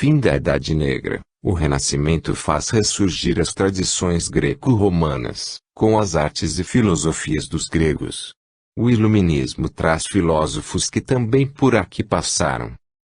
fim da Idade Negra, o Renascimento faz ressurgir as tradições greco-romanas, com as artes e filosofias dos gregos. O Iluminismo traz filósofos que também por aqui passaram.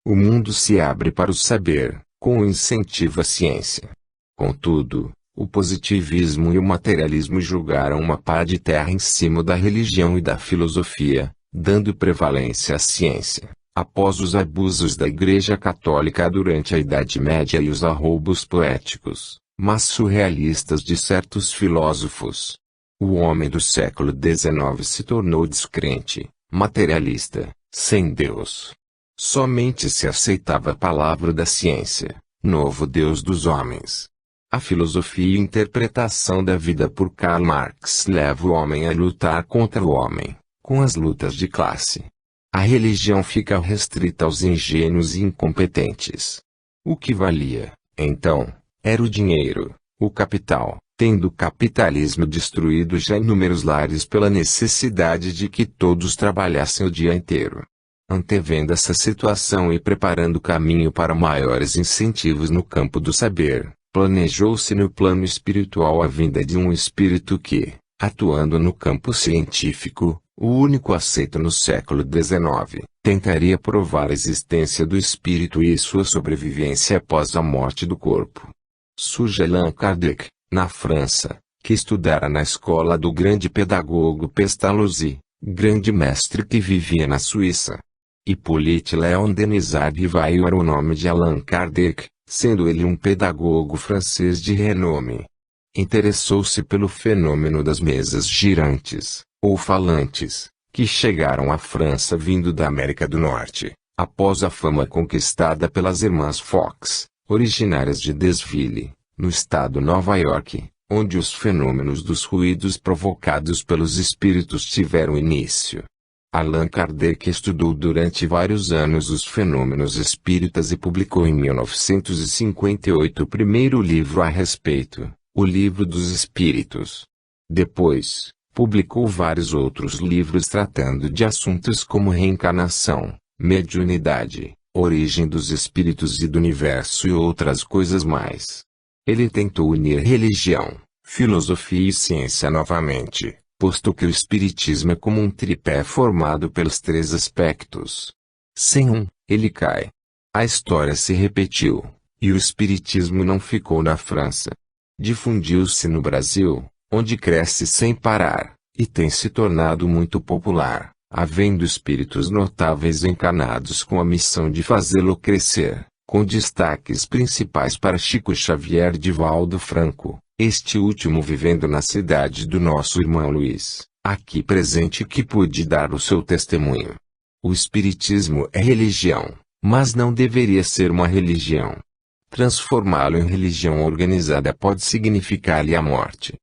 O mundo se abre para o saber, com o incentivo à ciência. Contudo, o positivismo e o materialismo julgaram uma pá de terra em cima da religião e da filosofia, dando prevalência à ciência. Após os abusos da Igreja Católica durante a Idade Média e os arroubos poéticos, mas surrealistas de certos filósofos, o homem do século XIX se tornou descrente, materialista, sem Deus. Somente se aceitava a palavra da ciência, novo Deus dos homens. A filosofia e interpretação da vida por Karl Marx leva o homem a lutar contra o homem, com as lutas de classe. A religião fica restrita aos ingênuos e incompetentes. O que valia, então, era o dinheiro, o capital, tendo o capitalismo destruído já inúmeros lares pela necessidade de que todos trabalhassem o dia inteiro. Antevendo essa situação e preparando o caminho para maiores incentivos no campo do saber, planejou-se no plano espiritual a vinda de um espírito que, atuando no campo científico, o único aceito no século XIX, tentaria provar a existência do espírito e sua sobrevivência após a morte do corpo. Surge Allan Kardec, na França, que estudara na escola do grande pedagogo Pestalozzi, grande mestre que vivia na Suíça. Hippolyte Léon Denisard Rivail era o nome de Allan Kardec, sendo ele um pedagogo francês de renome. Interessou-se pelo fenômeno das mesas girantes, ou falantes, que chegaram à França vindo da América do Norte, após a fama conquistada pelas irmãs Fox, originárias de Desville, no estado Nova York, onde os fenômenos dos ruídos provocados pelos espíritos tiveram início. Allan Kardec estudou durante vários anos os fenômenos espíritas e publicou em 1958 o primeiro livro a respeito, O Livro dos Espíritos. Depois, publicou vários outros livros tratando de assuntos como reencarnação, mediunidade, origem dos espíritos e do universo e outras coisas mais. Ele tentou unir religião, filosofia e ciência novamente, posto que o espiritismo é como um tripé formado pelos três aspectos. Sem um, ele cai. A história se repetiu, e o espiritismo não ficou na França. Difundiu-se no Brasil, onde cresce sem parar, e tem se tornado muito popular, havendo espíritos notáveis encarnados com a missão de fazê-lo crescer, com destaques principais para Chico Xavier e Divaldo Franco, este último vivendo na cidade do nosso irmão Luiz, aqui presente, que pôde dar o seu testemunho. O espiritismo é religião, mas não deveria ser uma religião. Transformá-lo em religião organizada pode significar-lhe a morte.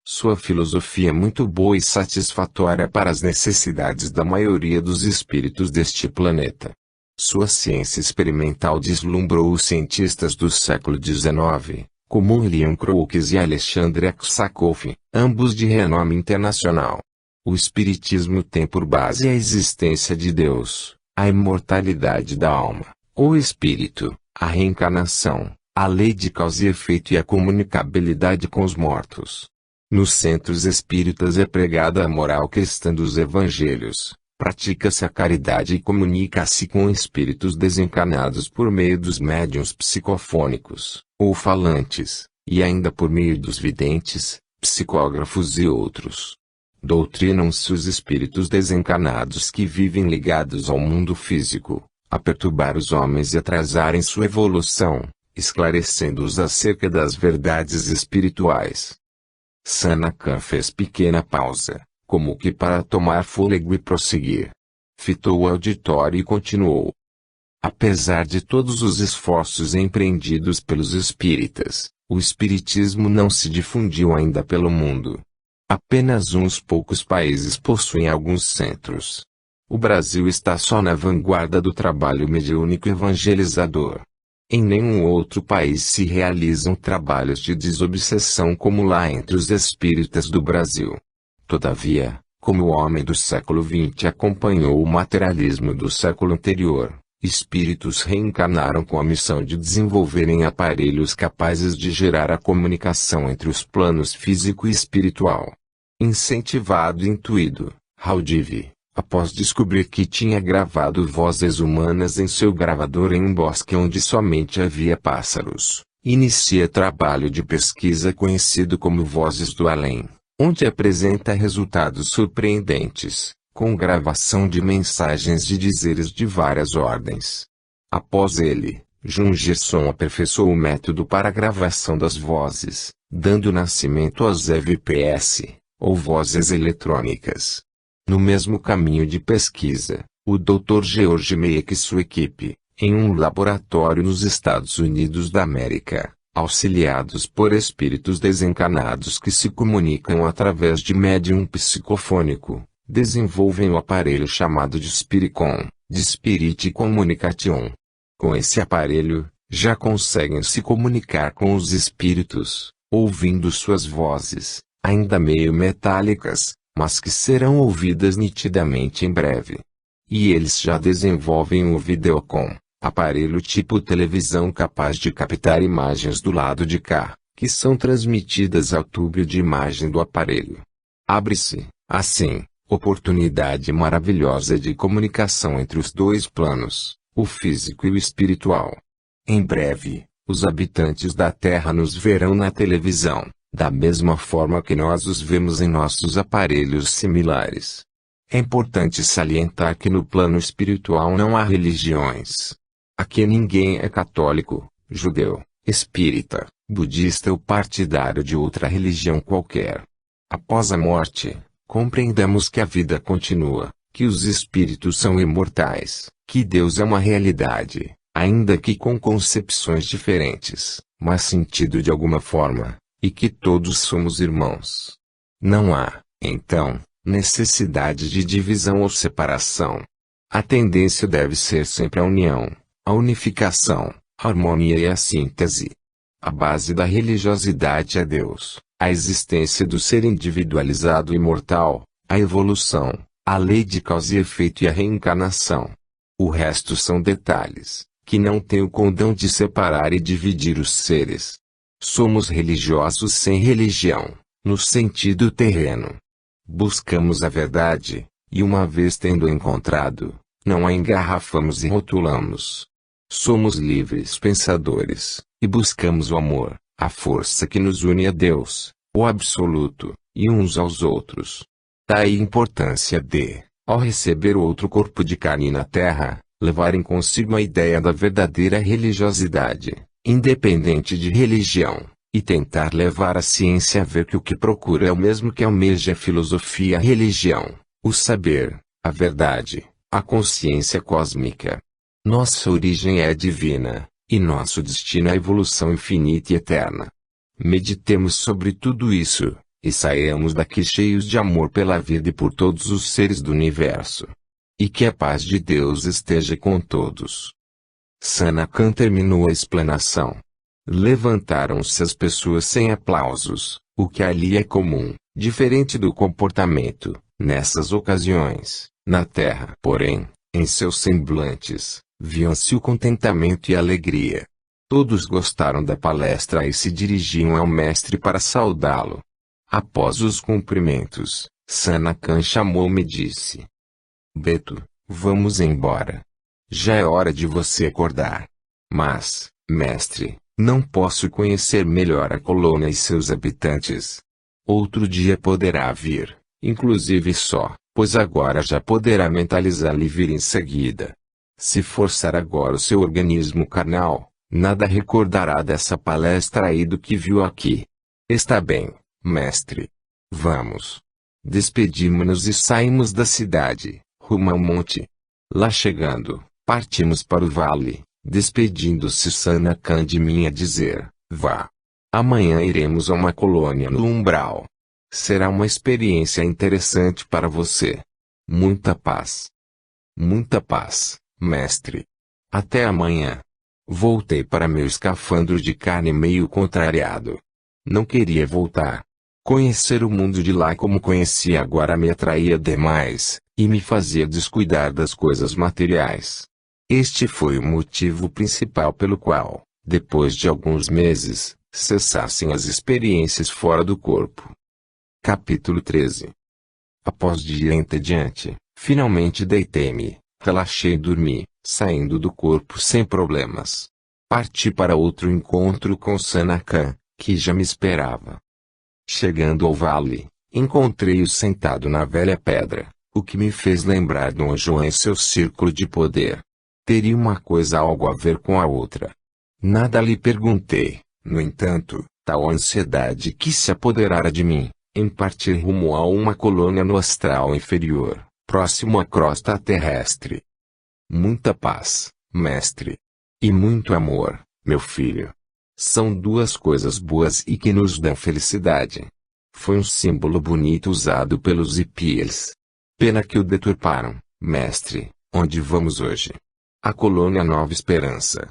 Sua filosofia é muito boa e satisfatória para as necessidades da maioria dos espíritos deste planeta. Sua ciência experimental deslumbrou os cientistas do século XIX, como William Crookes e Alexandre Aksakov, ambos de renome internacional. O espiritismo tem por base a existência de Deus, a imortalidade da alma, o espírito, a reencarnação, a lei de causa e efeito e a comunicabilidade com os mortos. Nos centros espíritas é pregada a moral cristã dos evangelhos, pratica-se a caridade e comunica-se com espíritos desencarnados por meio dos médiuns psicofônicos, ou falantes, e ainda por meio dos videntes, psicógrafos e outros. Doutrinam-se os espíritos desencarnados que vivem ligados ao mundo físico, a perturbar os homens e atrasarem sua evolução, esclarecendo-os acerca das verdades espirituais. Sanacan fez pequena pausa, como que para tomar fôlego e prosseguir. Fitou o auditório e continuou. Apesar de todos os esforços empreendidos pelos espíritas, o espiritismo não se difundiu ainda pelo mundo. Apenas uns poucos países possuem alguns centros. O Brasil está só na vanguarda do trabalho mediúnico evangelizador. Em nenhum outro país se realizam trabalhos de desobsessão como lá entre os espíritas do Brasil. Todavia, como o homem do século XX acompanhou o materialismo do século anterior, Espíritos reencarnaram com a missão de desenvolverem aparelhos capazes de gerar a comunicação entre os planos físico e espiritual. Incentivado e intuído, Haldiv, após descobrir que tinha gravado vozes humanas em seu gravador em um bosque onde somente havia pássaros, inicia trabalho de pesquisa conhecido como Vozes do Além, onde apresenta resultados surpreendentes, com gravação de mensagens de dizeres de várias ordens. Após ele, Jung Gerson aperfeiçoou o método para a gravação das vozes, dando nascimento às EVPs, ou vozes eletrônicas. No mesmo caminho de pesquisa, o Dr. George Meek e sua equipe, em um laboratório nos Estados Unidos da América, auxiliados por espíritos desencarnados que se comunicam através de médium psicofônico, desenvolvem o aparelho chamado de Spiricom, de Spirit Communication. Com esse aparelho, já conseguem se comunicar com os espíritos, ouvindo suas vozes, ainda meio metálicas, mas que serão ouvidas nitidamente em breve. E eles já desenvolvem o Videocom, aparelho tipo televisão capaz de captar imagens do lado de cá, que são transmitidas ao tubo de imagem do aparelho. Abre-se, assim, oportunidade maravilhosa de comunicação entre os dois planos, o físico e o espiritual. Em breve, os habitantes da Terra nos verão na televisão, da mesma forma que nós os vemos em nossos aparelhos similares. É importante salientar que no plano espiritual não há religiões. Aqui ninguém é católico, judeu, espírita, budista ou partidário de outra religião qualquer. Após a morte, compreendamos que a vida continua, que os espíritos são imortais, que Deus é uma realidade, ainda que com concepções diferentes, mas sentido de alguma forma, e que todos somos irmãos. Não há, então, necessidade de divisão ou separação. A tendência deve ser sempre a união, a unificação, a harmonia e a síntese. A base da religiosidade é Deus, a existência do ser individualizado e imortal, a evolução, a lei de causa e efeito e a reencarnação. O resto são detalhes, que não têm o condão de separar e dividir os seres. Somos religiosos sem religião, no sentido terreno. Buscamos a verdade, e uma vez tendo encontrado, não a engarrafamos e rotulamos. Somos livres pensadores, e buscamos o amor, a força que nos une a Deus, o absoluto, e uns aos outros. Daí a importância de, ao receber outro corpo de carne na Terra, levarem consigo a ideia da verdadeira religiosidade, independente de religião, e tentar levar a ciência a ver que o que procura é o mesmo que almeja a filosofia e a religião, o saber, a verdade, a consciência cósmica. Nossa origem é divina, e nosso destino é a evolução infinita e eterna. Meditemos sobre tudo isso, e saiamos daqui cheios de amor pela vida e por todos os seres do universo. E que a paz de Deus esteja com todos. Sanakhan terminou a explanação. Levantaram-se as pessoas sem aplausos, o que ali é comum, diferente do comportamento, nessas ocasiões, na Terra. Porém, em seus semblantes, viam-se o contentamento e a alegria. Todos gostaram da palestra e se dirigiam ao mestre para saudá-lo. Após os cumprimentos, Sanakhan chamou-me e disse: Beto, vamos embora. Já é hora de você acordar. Mas, mestre, não posso conhecer melhor a colônia e seus habitantes. Outro dia poderá vir, inclusive só, pois agora já poderá mentalizar e vir em seguida. Se forçar agora o seu organismo carnal, nada recordará dessa palestra aí do que viu aqui. Está bem, mestre. Vamos. Despedimos-nos e saímos da cidade, rumo ao monte. Lá chegando, partimos para o vale, despedindo-se Sanakhan de mim a dizer: vá. Amanhã iremos a uma colônia no umbral. Será uma experiência interessante para você. Muita paz. Muita paz, mestre. Até amanhã. Voltei para meu escafandro de carne meio contrariado. Não queria voltar. Conhecer o mundo de lá como conhecia agora me atraía demais, e me fazia descuidar das coisas materiais. Este foi o motivo principal pelo qual, depois de alguns meses, cessassem as experiências fora do corpo. Capítulo 13. Após dia entediante, finalmente deitei-me, relaxei e dormi, saindo do corpo sem problemas. Parti para outro encontro com Sanakhan, que já me esperava. Chegando ao vale, encontrei-o sentado na velha pedra, o que me fez lembrar Dom Juan e seu círculo de poder. Teria uma coisa algo a ver com a outra. Nada lhe perguntei, no entanto, tal ansiedade quis se apoderara de mim, em partir rumo a uma colônia no astral inferior, próximo à crosta terrestre. Muita paz, mestre. E muito amor, meu filho. São duas coisas boas e que nos dão felicidade. Foi um símbolo bonito usado pelos hippies. Pena que o deturparam, mestre. Onde vamos hoje? A colônia Nova Esperança.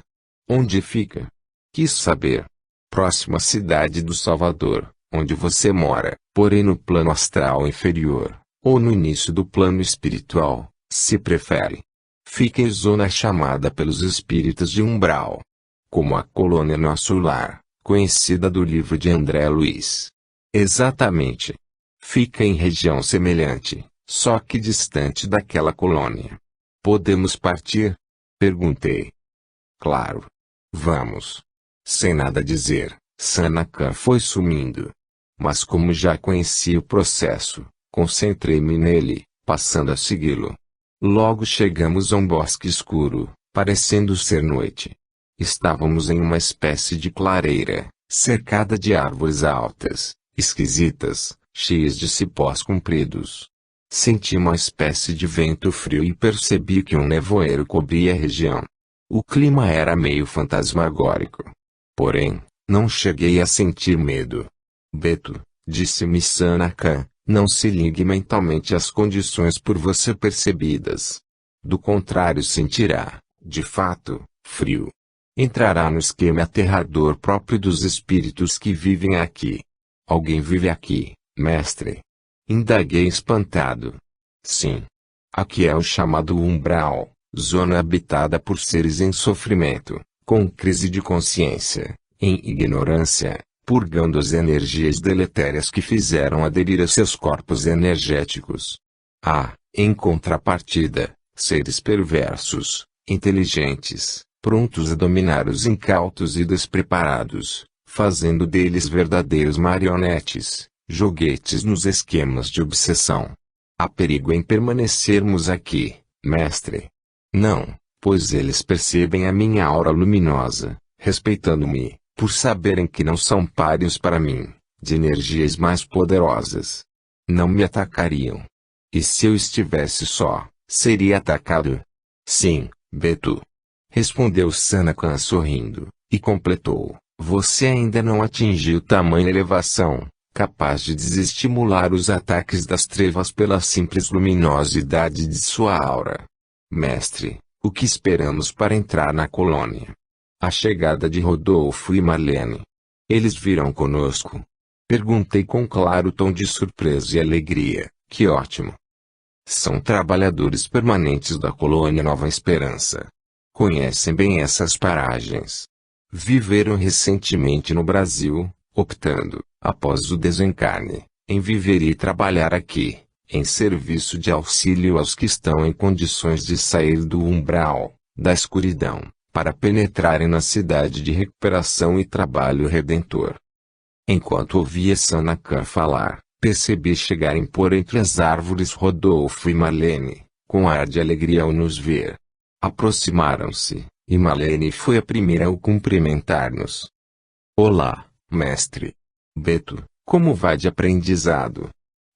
Onde fica? Quis saber. Próximo à cidade do Salvador, onde você mora, porém no plano astral inferior, ou no início do plano espiritual, se prefere. Fica em zona chamada pelos espíritas de umbral, como a colônia Nosso Lar, conhecida do livro de André Luiz. Exatamente. Fica em região semelhante, só que distante daquela colônia. Podemos partir? Perguntei. Claro. Vamos. Sem nada dizer, Sanakhan foi sumindo. Mas como já conhecia o processo, concentrei-me nele, passando a segui-lo. Logo chegamos a um bosque escuro, parecendo ser noite. Estávamos em uma espécie de clareira, cercada de árvores altas, esquisitas, cheias de cipós compridos. Senti uma espécie de vento frio e percebi que um nevoeiro cobria a região. O clima era meio fantasmagórico. Porém, não cheguei a sentir medo. Beto, disse-me Sanakhan, não se ligue mentalmente às condições por você percebidas. Do contrário sentirá, de fato, frio. Entrará no esquema aterrador próprio dos espíritos que vivem aqui. Alguém vive aqui, mestre? Indaguei espantado. Sim. Aqui é o chamado umbral, zona habitada por seres em sofrimento, com crise de consciência, em ignorância, purgando as energias deletérias que fizeram aderir a seus corpos energéticos. Em contrapartida, seres perversos, inteligentes, prontos a dominar os incautos e despreparados, fazendo deles verdadeiros marionetes, joguetes nos esquemas de obsessão. Há perigo em permanecermos aqui, mestre? Não, pois eles percebem a minha aura luminosa, respeitando-me, por saberem que não são páreos para mim, de energias mais poderosas. Não me atacariam. E se eu estivesse só, seria atacado? Sim, Beto. Respondeu Sanakhan sorrindo, e completou, você ainda não atingiu tamanha elevação, capaz de desestimular os ataques das trevas pela simples luminosidade de sua aura. Mestre, o que esperamos para entrar na colônia? A chegada de Rodolfo e Marlene. Eles virão conosco? Perguntei com claro tom de surpresa e alegria. Que ótimo! São trabalhadores permanentes da colônia Nova Esperança. Conhecem bem essas paragens. Viveram recentemente no Brasil, optando, após o desencarne, em viver e trabalhar aqui, em serviço de auxílio aos que estão em condições de sair do umbral, da escuridão, para penetrarem na cidade de recuperação e trabalho redentor. Enquanto ouvia Sanakhan falar, percebi chegarem por entre as árvores Rodolfo e Marlene, com ar de alegria ao nos ver. Aproximaram-se, e Marlene foi a primeira a o cumprimentar-nos. Olá, mestre. Beto, como vai de aprendizado?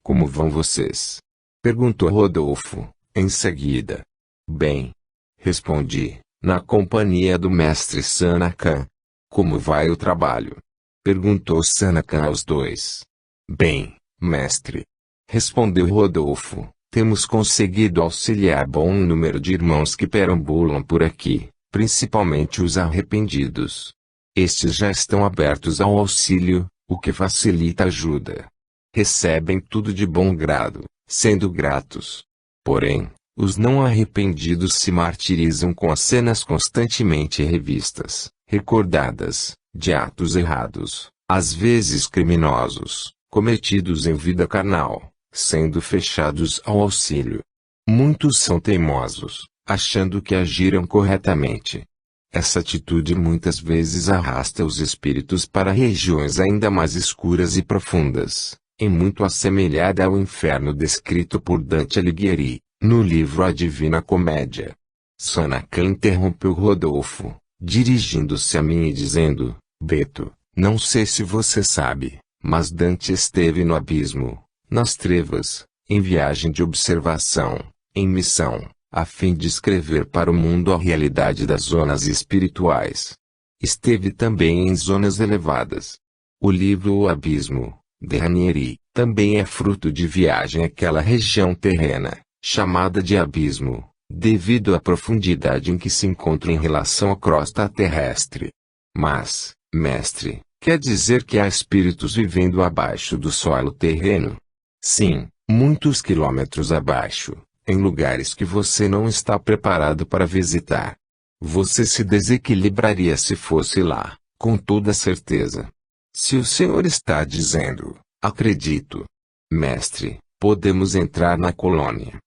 Como vão vocês? Perguntou Rodolfo, em seguida. Bem. Respondi, na companhia do mestre Sanakhan. Como vai o trabalho? Perguntou Sanakhan aos dois. Bem, mestre. Respondeu Rodolfo, temos conseguido auxiliar bom número de irmãos que perambulam por aqui, principalmente os arrependidos. Estes já estão abertos ao auxílio, o que facilita a ajuda. Recebem tudo de bom grado, sendo gratos. Porém, Os não arrependidos se martirizam com as cenas constantemente revistas, recordadas, de atos errados, às vezes criminosos, cometidos em vida carnal, sendo fechados ao auxílio. Muitos são teimosos, achando que agiram corretamente. Essa atitude muitas vezes arrasta os espíritos para regiões ainda mais escuras e profundas, em muito assemelhada ao inferno descrito por Dante Alighieri, no livro A Divina Comédia. Sanachan interrompeu Rodolfo, dirigindo-se a mim e dizendo: Beto, não sei se você sabe, mas Dante esteve no abismo, nas trevas, em viagem de observação, em missão, a fim de escrever para o mundo a realidade das zonas espirituais. Esteve também em zonas elevadas. O livro O Abismo, de Ranieri, também é fruto de viagem àquela região terrena, chamada de abismo, devido à profundidade em que se encontra em relação à crosta terrestre. Mas, mestre, quer dizer que há espíritos vivendo abaixo do solo terreno? Sim, muitos quilômetros abaixo, em lugares que você não está preparado para visitar. Você se desequilibraria se fosse lá, com toda certeza. Se o senhor está dizendo, acredito. Mestre, podemos entrar na colônia.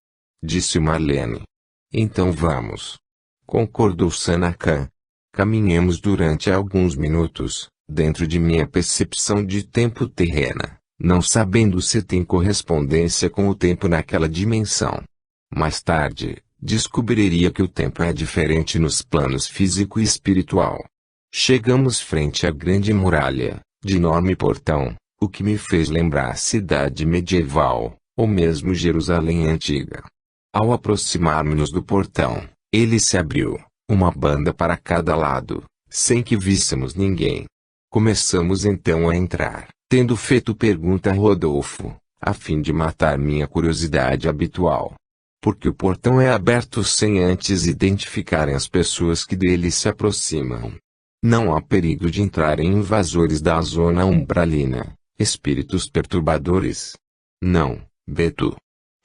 Disse Marlene. Então vamos. Concordou Sanachan. Caminhamos durante alguns minutos, dentro de minha percepção de tempo terrena, não sabendo se tem correspondência com o tempo naquela dimensão. Mais tarde, descobriria que o tempo é diferente nos planos físico e espiritual. Chegamos frente à grande muralha, de enorme portão, o que me fez lembrar a cidade medieval, ou mesmo Jerusalém antiga. Ao aproximarmos-nos do portão, ele se abriu, uma banda para cada lado, sem que víssemos ninguém. Começamos então a entrar, tendo feito pergunta a Rodolfo, a fim de matar minha curiosidade habitual. Porque o portão é aberto sem antes identificarem as pessoas que dele se aproximam. Não há perigo de entrarem invasores da zona umbralina, espíritos perturbadores. Não, Beto.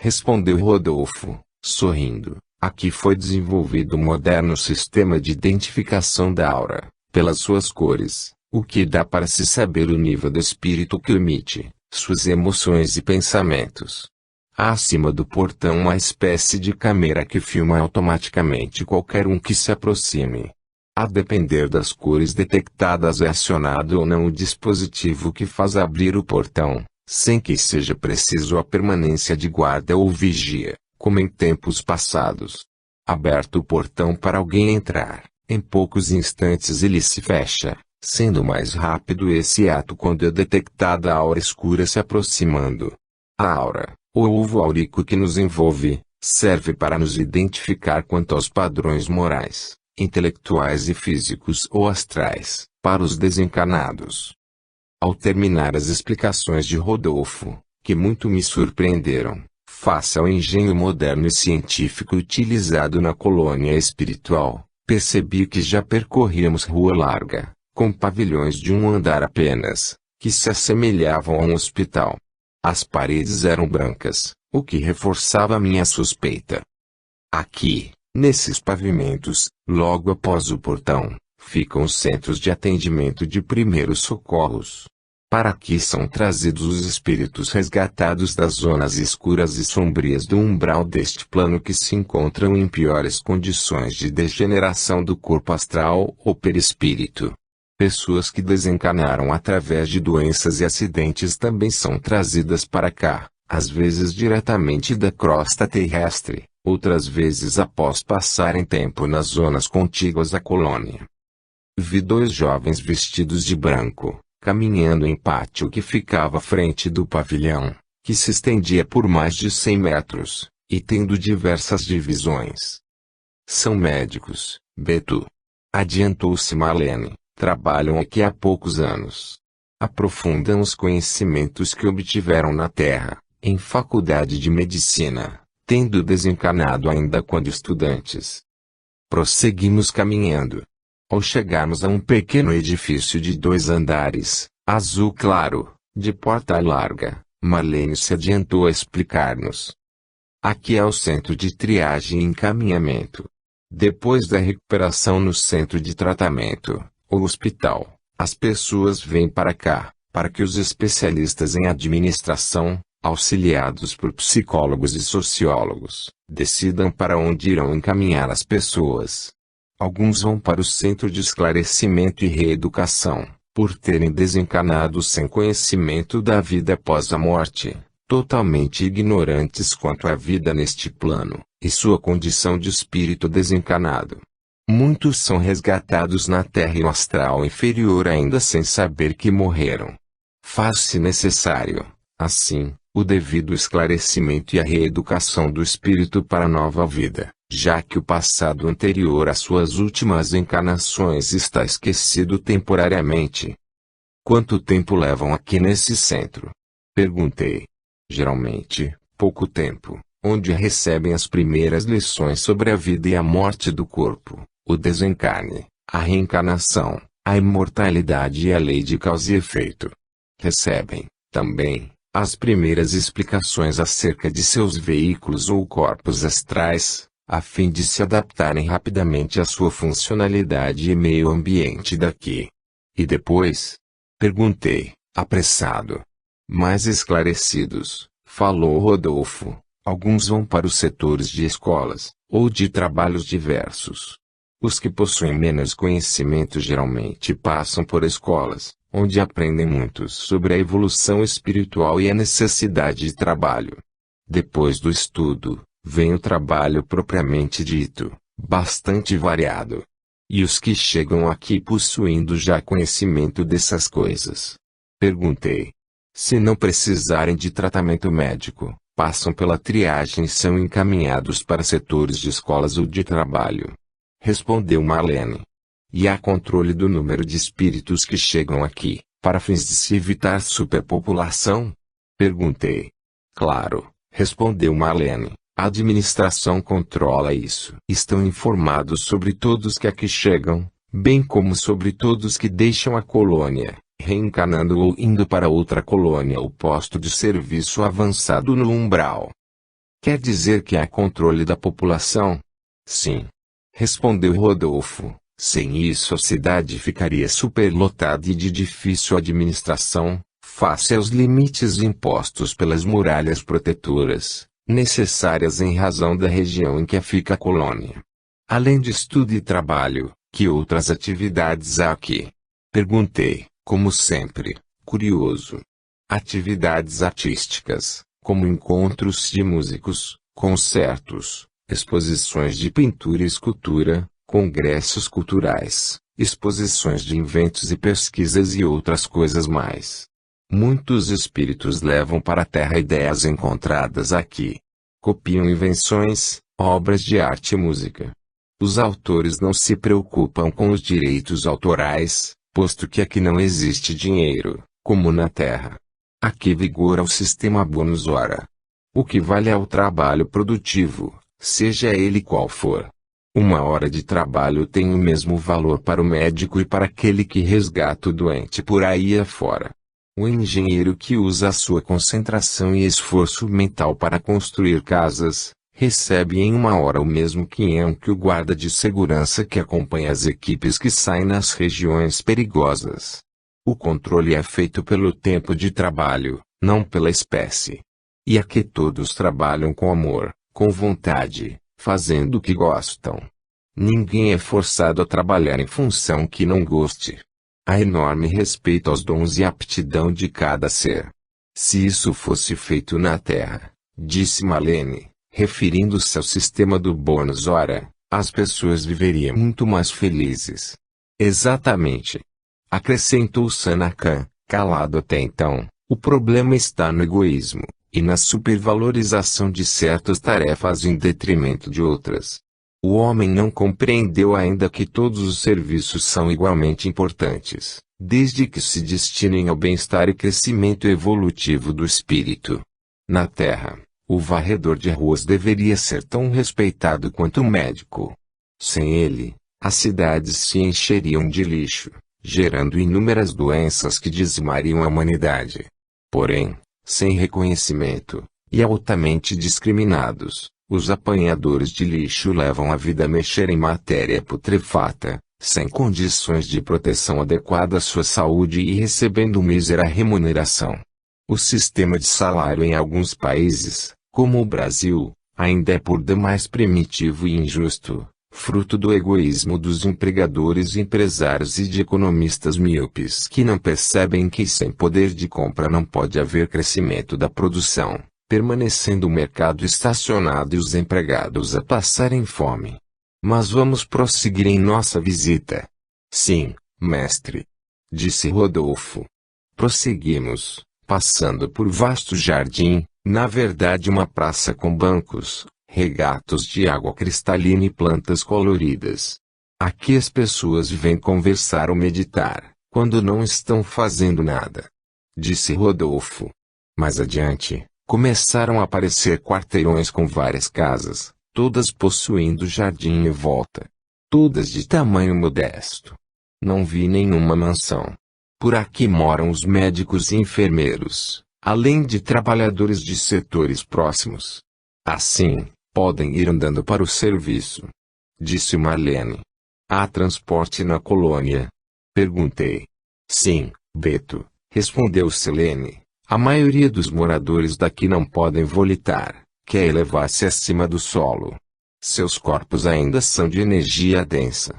Respondeu Rodolfo, sorrindo. Aqui foi desenvolvido um moderno sistema de identificação da aura, pelas suas cores, o que dá para se saber o nível do espírito que emite, suas emoções e pensamentos. Há acima do portão uma espécie de câmera que filma automaticamente qualquer um que se aproxime. A depender das cores detectadas é acionado ou não o dispositivo que faz abrir o portão, sem que seja preciso a permanência de guarda ou vigia, como em tempos passados. Aberto o portão para alguém entrar, em poucos instantes ele se fecha, sendo mais rápido esse ato quando é detectada a aura escura se aproximando. A aura, o ovo áurico que nos envolve, serve para nos identificar quanto aos padrões morais, intelectuais e físicos ou astrais, para os desencarnados. Ao terminar as explicações de Rodolfo, que muito me surpreenderam, face ao engenho moderno e científico utilizado na colônia espiritual, percebi que já percorríamos rua larga, com pavilhões de um andar apenas, que se assemelhavam a um hospital. As paredes eram brancas, o que reforçava minha suspeita. Aqui, nesses pavimentos, logo após o portão, ficam os centros de atendimento de primeiros socorros. Para aqui são trazidos os espíritos resgatados das zonas escuras e sombrias do umbral deste plano que se encontram em piores condições de degeneração do corpo astral ou perispírito. Pessoas que desencarnaram através de doenças e acidentes também são trazidas para cá, às vezes diretamente da crosta terrestre, outras vezes após passarem tempo nas zonas contíguas à colônia. Vi dois jovens vestidos de branco, caminhando em pátio que ficava à frente do pavilhão, que se estendia por mais de 100 metros, e tendo diversas divisões. São médicos, Beto. Adiantou-se Marlene. Trabalham aqui há poucos anos. Aprofundam os conhecimentos que obtiveram na Terra, em faculdade de medicina, tendo desencarnado ainda quando estudantes. Prosseguimos caminhando. Ao chegarmos a um pequeno edifício de 2 andares, azul claro, de porta larga, Marlene se adiantou a explicar-nos. Aqui é o centro de triagem e encaminhamento. Depois da recuperação no centro de tratamento, ou hospital, as pessoas vêm para cá, para que os especialistas em administração, auxiliados por psicólogos e sociólogos, decidam para onde irão encaminhar as pessoas. Alguns vão para o centro de esclarecimento e reeducação, por terem desencarnado sem conhecimento da vida após a morte, totalmente ignorantes quanto à vida neste plano, e sua condição de espírito desencarnado. Muitos são resgatados na terra e no astral inferior ainda sem saber que morreram. Faz-se necessário, assim, o devido esclarecimento e a reeducação do espírito para a nova vida, já que o passado anterior às suas últimas encarnações está esquecido temporariamente. Quanto tempo levam aqui nesse centro? Perguntei. Geralmente, pouco tempo, onde recebem as primeiras lições sobre a vida e a morte do corpo, o desencarne, a reencarnação, a imortalidade e a lei de causa e efeito. Recebem, também, as primeiras explicações acerca de seus veículos ou corpos astrais, a fim de se adaptarem rapidamente à sua funcionalidade e meio ambiente daqui. E depois? Perguntei, apressado. Mais esclarecidos, falou Rodolfo, alguns vão para os setores de escolas, ou de trabalhos diversos. Os que possuem menos conhecimento geralmente passam por escolas, onde aprendem muito sobre a evolução espiritual e a necessidade de trabalho. Depois do estudo, vem o trabalho propriamente dito, bastante variado. E os que chegam aqui possuindo já conhecimento dessas coisas? Perguntei. Se não precisarem de tratamento médico, passam pela triagem e são encaminhados para setores de escolas ou de trabalho. Respondeu Marlene. E há controle do número de espíritos que chegam aqui, para fins de se evitar superpopulação? Perguntei. Claro, respondeu Marlene. A administração controla isso. Estão informados sobre todos que aqui chegam, bem como sobre todos que deixam a colônia, reencarnando ou indo para outra colônia ou posto de serviço avançado no umbral. Quer dizer que há controle da população? Sim. Respondeu Rodolfo. Sem isso a cidade ficaria superlotada e de difícil administração, face aos limites impostos pelas muralhas protetoras, necessárias em razão da região em que fica a colônia. Além de estudo e trabalho, que outras atividades há aqui? Perguntei, como sempre, curioso. Atividades artísticas, como encontros de músicos, concertos, exposições de pintura e escultura, congressos culturais, exposições de inventos e pesquisas e outras coisas mais. Muitos espíritos levam para a Terra ideias encontradas aqui. Copiam invenções, obras de arte e música. Os autores não se preocupam com os direitos autorais, posto que aqui não existe dinheiro, como na Terra. Aqui vigora o sistema bônus hora. O que vale é o trabalho produtivo, seja ele qual for. 1 hora de trabalho tem o mesmo valor para o médico e para aquele que resgata o doente por aí afora. O engenheiro que usa a sua concentração e esforço mental para construir casas, recebe em 1 hora o mesmo quinhão que o guarda de segurança que acompanha as equipes que saem nas regiões perigosas. O controle é feito pelo tempo de trabalho, não pela espécie. E aqui todos trabalham com amor, com vontade, fazendo o que gostam. Ninguém é forçado a trabalhar em função que não goste. Há enorme respeito aos dons e aptidão de cada ser. Se isso fosse feito na Terra, disse Marlene, referindo-se ao sistema do bônus hora, as pessoas viveriam muito mais felizes. Exatamente. Acrescentou Sanakan, calado até então, o problema está no egoísmo, e na supervalorização de certas tarefas em detrimento de outras. O homem não compreendeu ainda que todos os serviços são igualmente importantes, desde que se destinem ao bem-estar e crescimento evolutivo do espírito. Na Terra, o varredor de ruas deveria ser tão respeitado quanto o médico. Sem ele, as cidades se encheriam de lixo, gerando inúmeras doenças que dizimariam a humanidade. Porém, sem reconhecimento, E altamente discriminados, os apanhadores de lixo levam a vida a mexer em matéria putrefata, sem condições de proteção adequada à sua saúde e recebendo mísera remuneração. O sistema de salário em alguns países, como o Brasil, ainda é por demais primitivo e injusto, fruto do egoísmo dos empregadores e empresários e de economistas míopes que não percebem que sem poder de compra não pode haver crescimento da produção, permanecendo o mercado estacionado e os empregados a passarem fome. Mas vamos prosseguir em nossa visita. Sim, mestre, disse Rodolfo. Prosseguimos, passando por vasto jardim, na verdade uma praça com bancos, regatos de água cristalina e plantas coloridas. Aqui as pessoas vêm conversar ou meditar, quando não estão fazendo nada, disse Rodolfo. Mais adiante, começaram a aparecer quarteirões com várias casas, todas possuindo jardim em volta. Todas de tamanho modesto. Não vi nenhuma mansão. Por aqui moram os médicos e enfermeiros, além de trabalhadores de setores próximos. Assim, podem ir andando para o serviço, disse Marlene. Há transporte na colônia? Perguntei. Sim, Beto, respondeu Selene. A maioria dos moradores daqui não podem volitar, quer elevar-se acima do solo. Seus corpos ainda são de energia densa.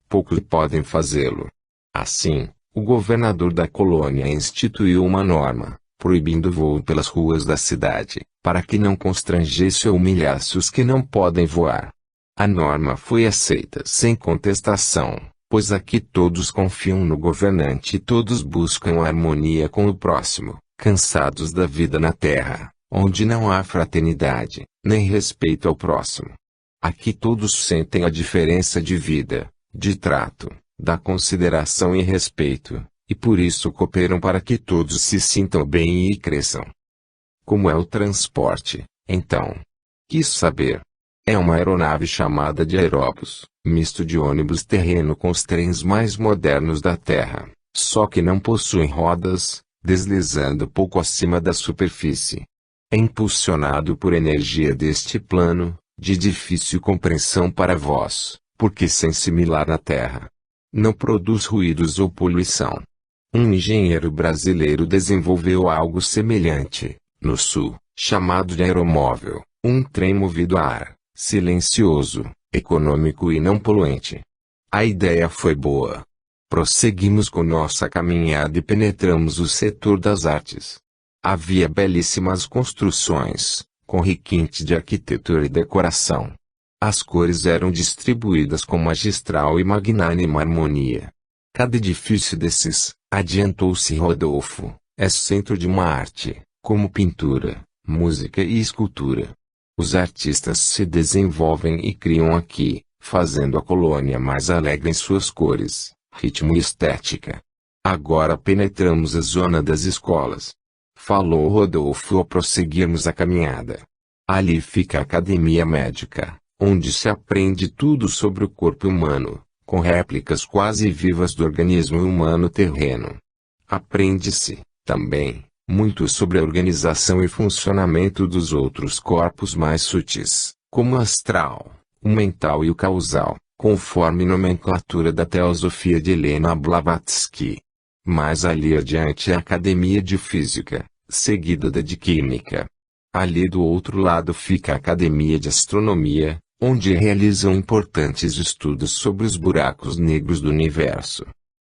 Poucos podem fazê-lo. Assim, o governador da colônia instituiu uma norma, proibindo o voo pelas ruas da cidade, para que não constrangesse ou humilhasse os que não podem voar. A norma foi aceita sem contestação, pois aqui todos confiam no governante e todos buscam harmonia com o próximo, cansados da vida na terra, onde não há fraternidade, nem respeito ao próximo. Aqui todos sentem a diferença de vida, de trato, da consideração e respeito, e por isso cooperam para que todos se sintam bem e cresçam. Como é o transporte, então? Quis saber. É uma aeronave chamada de aeróbus, misto de ônibus terreno com os trens mais modernos da Terra, só que não possuem rodas, deslizando pouco acima da superfície. É impulsionado por energia deste plano, de difícil compreensão para vós, porque sem similar na Terra. Não produz ruídos ou poluição. Um engenheiro brasileiro desenvolveu algo semelhante, no sul, chamado de aeromóvel, um trem movido a ar, silencioso, econômico e não poluente. A ideia foi boa. Prosseguimos com nossa caminhada e penetramos o setor das artes. Havia belíssimas construções, com requinte de arquitetura e decoração. As cores eram distribuídas com magistral e magnânima harmonia. Cada edifício desses, adiantou-se Rodolfo, é centro de uma arte, como pintura, música e escultura. Os artistas se desenvolvem e criam aqui, fazendo a colônia mais alegre em suas cores, ritmo e estética. Agora penetramos a zona das escolas. Falou Rodolfo ao prosseguirmos a caminhada. Ali fica a academia médica, onde se aprende tudo sobre o corpo humano, com réplicas quase vivas do organismo humano terreno. Aprende-se, também, muito sobre a organização e funcionamento dos outros corpos mais sutis, como o astral, o mental e o causal, conforme nomenclatura da teosofia de Helena Blavatsky. Mais ali adiante é a Academia de Física, seguida da de Química. Ali do outro lado fica a Academia de Astronomia, onde realizam importantes estudos sobre os buracos negros do universo.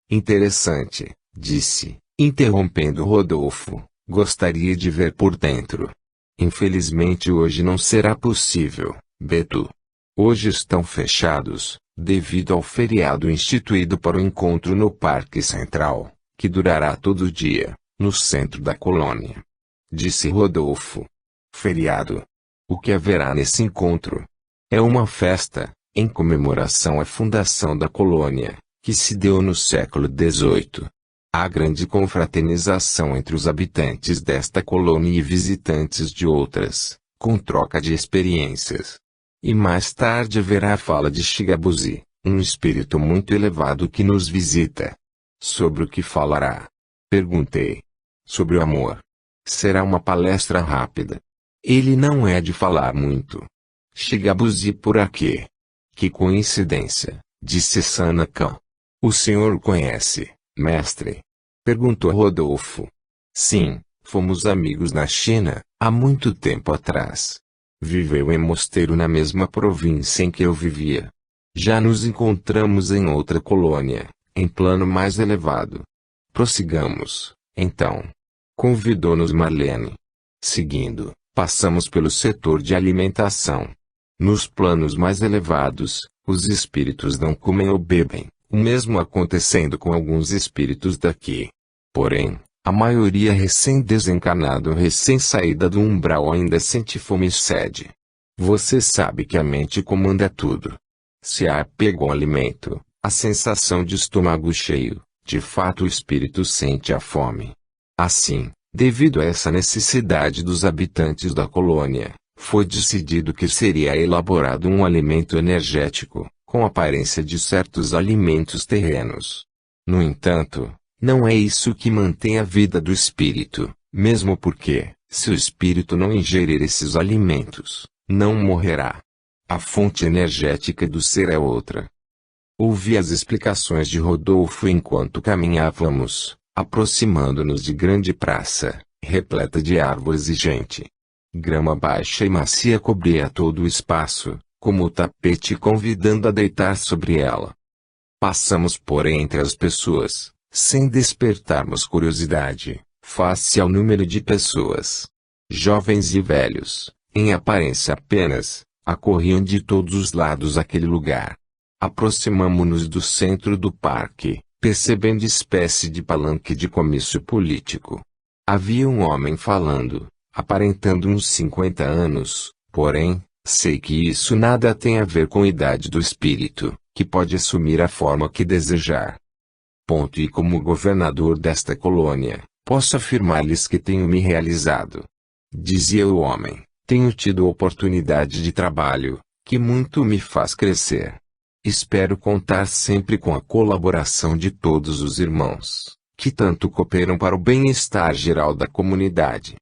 Interessante, disse, interrompendo Rodolfo, gostaria de ver por dentro. Infelizmente hoje não será possível, Beto. Hoje estão fechados, devido ao feriado instituído para o encontro no Parque Central, que durará todo o dia, no centro da colônia. Disse Rodolfo. Feriado. O que haverá nesse encontro? É uma festa, em comemoração à fundação da colônia, que se deu no século XVIII. Há grande confraternização entre os habitantes desta colônia e visitantes de outras, com troca de experiências. E mais tarde haverá a fala de Shigabuzi, um espírito muito elevado que nos visita. Sobre o que falará? Perguntei. Sobre o amor. Será uma palestra rápida. Ele não é de falar muito. Shigabuzi por aqui. Que coincidência, disse Sanakan. O senhor conhece, mestre? Perguntou Rodolfo. Sim, fomos amigos na China, há muito tempo atrás. Viveu em mosteiro na mesma província em que eu vivia. Já nos encontramos em outra colônia, em plano mais elevado. Prossigamos, então. Convidou-nos Marlene. Seguindo, passamos pelo setor de alimentação. Nos planos mais elevados, os espíritos não comem ou bebem, o mesmo acontecendo com alguns espíritos daqui. Porém, a maioria recém-desencarnado ou recém-saída do umbral ainda sente fome e sede. Você sabe que a mente comanda tudo. Se há apego ao alimento, a sensação de estômago cheio, de fato o espírito sente a fome. Assim, devido a essa necessidade dos habitantes da colônia, foi decidido que seria elaborado um alimento energético, com aparência de certos alimentos terrenos. No entanto, não é isso que mantém a vida do espírito, mesmo porque, se o espírito não ingerir esses alimentos, não morrerá. A fonte energética do ser é outra. Ouvi as explicações de Rodolfo enquanto caminhávamos, aproximando-nos de grande praça, repleta de árvores e gente. Grama baixa e macia cobria todo o espaço, como o tapete convidando a deitar sobre ela. Passamos por entre as pessoas, sem despertarmos curiosidade, face ao número de pessoas. Jovens e velhos, em aparência apenas, acorriam de todos os lados aquele lugar. Aproximamo-nos do centro do parque, percebendo espécie de palanque de comício político. Havia um homem falando, aparentando uns 50 anos, porém, sei que isso nada tem a ver com a idade do espírito, que pode assumir a forma que desejar. E como governador desta colônia, posso afirmar-lhes que tenho me realizado. Dizia o homem, tenho tido oportunidade de trabalho, que muito me faz crescer. Espero contar sempre com a colaboração de todos os irmãos, que tanto cooperam para o bem-estar geral da comunidade.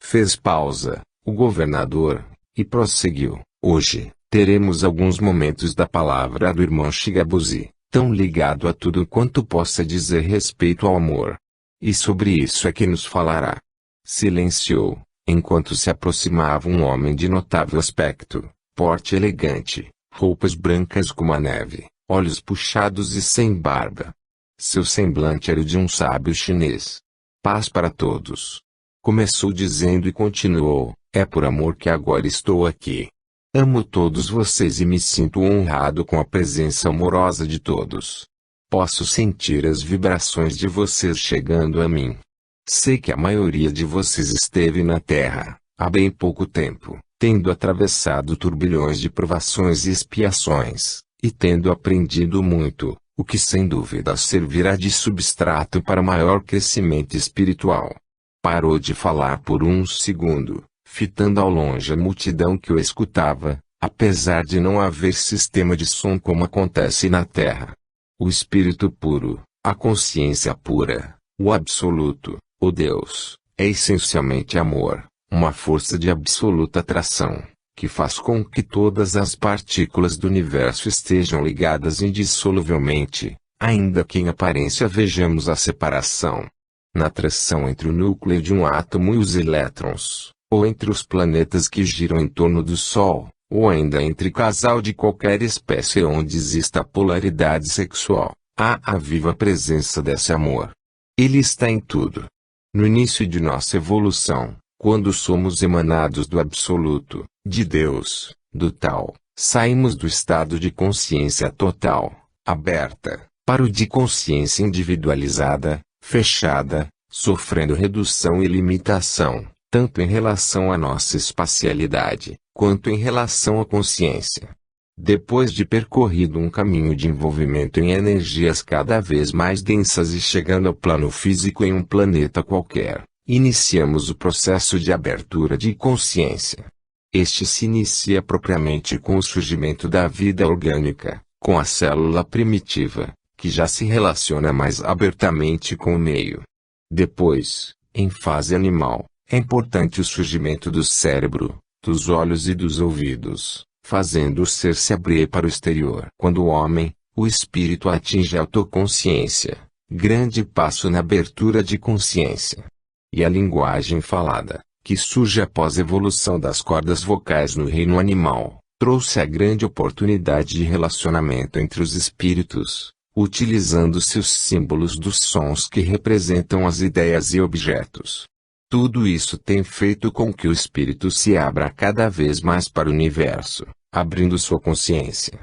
Fez pausa, o governador, e prosseguiu. Hoje, teremos alguns momentos da palavra do irmão Shigabuzi, tão ligado a tudo quanto possa dizer respeito ao amor. E sobre isso é que nos falará. Silenciou, enquanto se aproximava um homem de notável aspecto, porte elegante, roupas brancas como a neve, olhos puxados e sem barba. Seu semblante era o de um sábio chinês. Paz para todos. Começou dizendo e continuou, é por amor que agora estou aqui. Amo todos vocês e me sinto honrado com a presença amorosa de todos. Posso sentir as vibrações de vocês chegando a mim. Sei que a maioria de vocês esteve na Terra, há bem pouco tempo, tendo atravessado turbilhões de provações e expiações, e tendo aprendido muito, o que sem dúvida servirá de substrato para maior crescimento espiritual. Parou de falar por um segundo, fitando ao longe a multidão que o escutava, apesar de não haver sistema de som como acontece na Terra. O Espírito puro, a consciência pura, o Absoluto, o Deus, é essencialmente amor, uma força de absoluta atração, que faz com que todas as partículas do universo estejam ligadas indissoluvelmente, ainda que em aparência vejamos a separação. Na atração entre o núcleo de um átomo e os elétrons, ou entre os planetas que giram em torno do Sol, ou ainda entre casal de qualquer espécie onde exista polaridade sexual, há a viva presença desse amor. Ele está em tudo. No início de nossa evolução, quando somos emanados do Absoluto, de Deus, do Tal, saímos do estado de consciência total, aberta, para o de consciência individualizada, fechada, sofrendo redução e limitação, tanto em relação à nossa espacialidade, quanto em relação à consciência. Depois de percorrido um caminho de envolvimento em energias cada vez mais densas e chegando ao plano físico em um planeta qualquer, iniciamos o processo de abertura de consciência. Este se inicia propriamente com o surgimento da vida orgânica, com a célula primitiva, que já se relaciona mais abertamente com o meio. Depois, em fase animal, É importante o surgimento do cérebro, dos olhos e dos ouvidos, fazendo o ser se abrir para o exterior. Quando o homem, o espírito atinge a autoconsciência, grande passo na abertura de consciência. E a linguagem falada, que surge após a evolução das cordas vocais no reino animal, trouxe a grande oportunidade de relacionamento entre os espíritos, utilizando-se os símbolos dos sons que representam as ideias e objetos. Tudo isso tem feito com que o espírito se abra cada vez mais para o universo, abrindo sua consciência.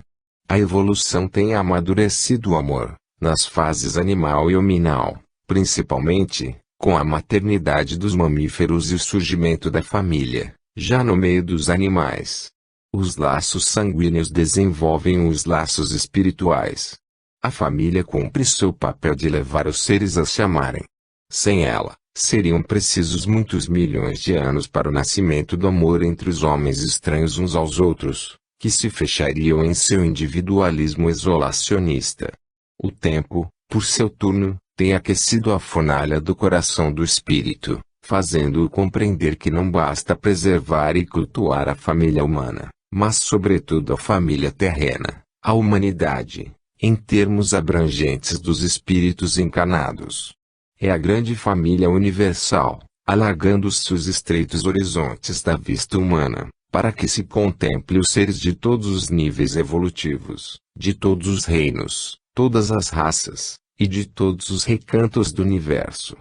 A evolução tem amadurecido o amor, nas fases animal e hominal, principalmente, com a maternidade dos mamíferos e o surgimento da família, já no meio dos animais. Os laços sanguíneos desenvolvem os laços espirituais. A família cumpre seu papel de levar os seres a se amarem. Sem ela, seriam precisos muitos milhões de anos para o nascimento do amor entre os homens estranhos uns aos outros, que se fechariam em seu individualismo isolacionista. O tempo, por seu turno, tem aquecido a fornalha do coração do espírito, fazendo-o compreender que não basta preservar e cultuar a família humana, mas sobretudo a família terrena, a humanidade, em termos abrangentes dos espíritos encarnados. É a grande família universal, alargando-se os estreitos horizontes da vista humana, para que se contemple os seres de todos os níveis evolutivos, de todos os reinos, todas as raças, e de todos os recantos do universo.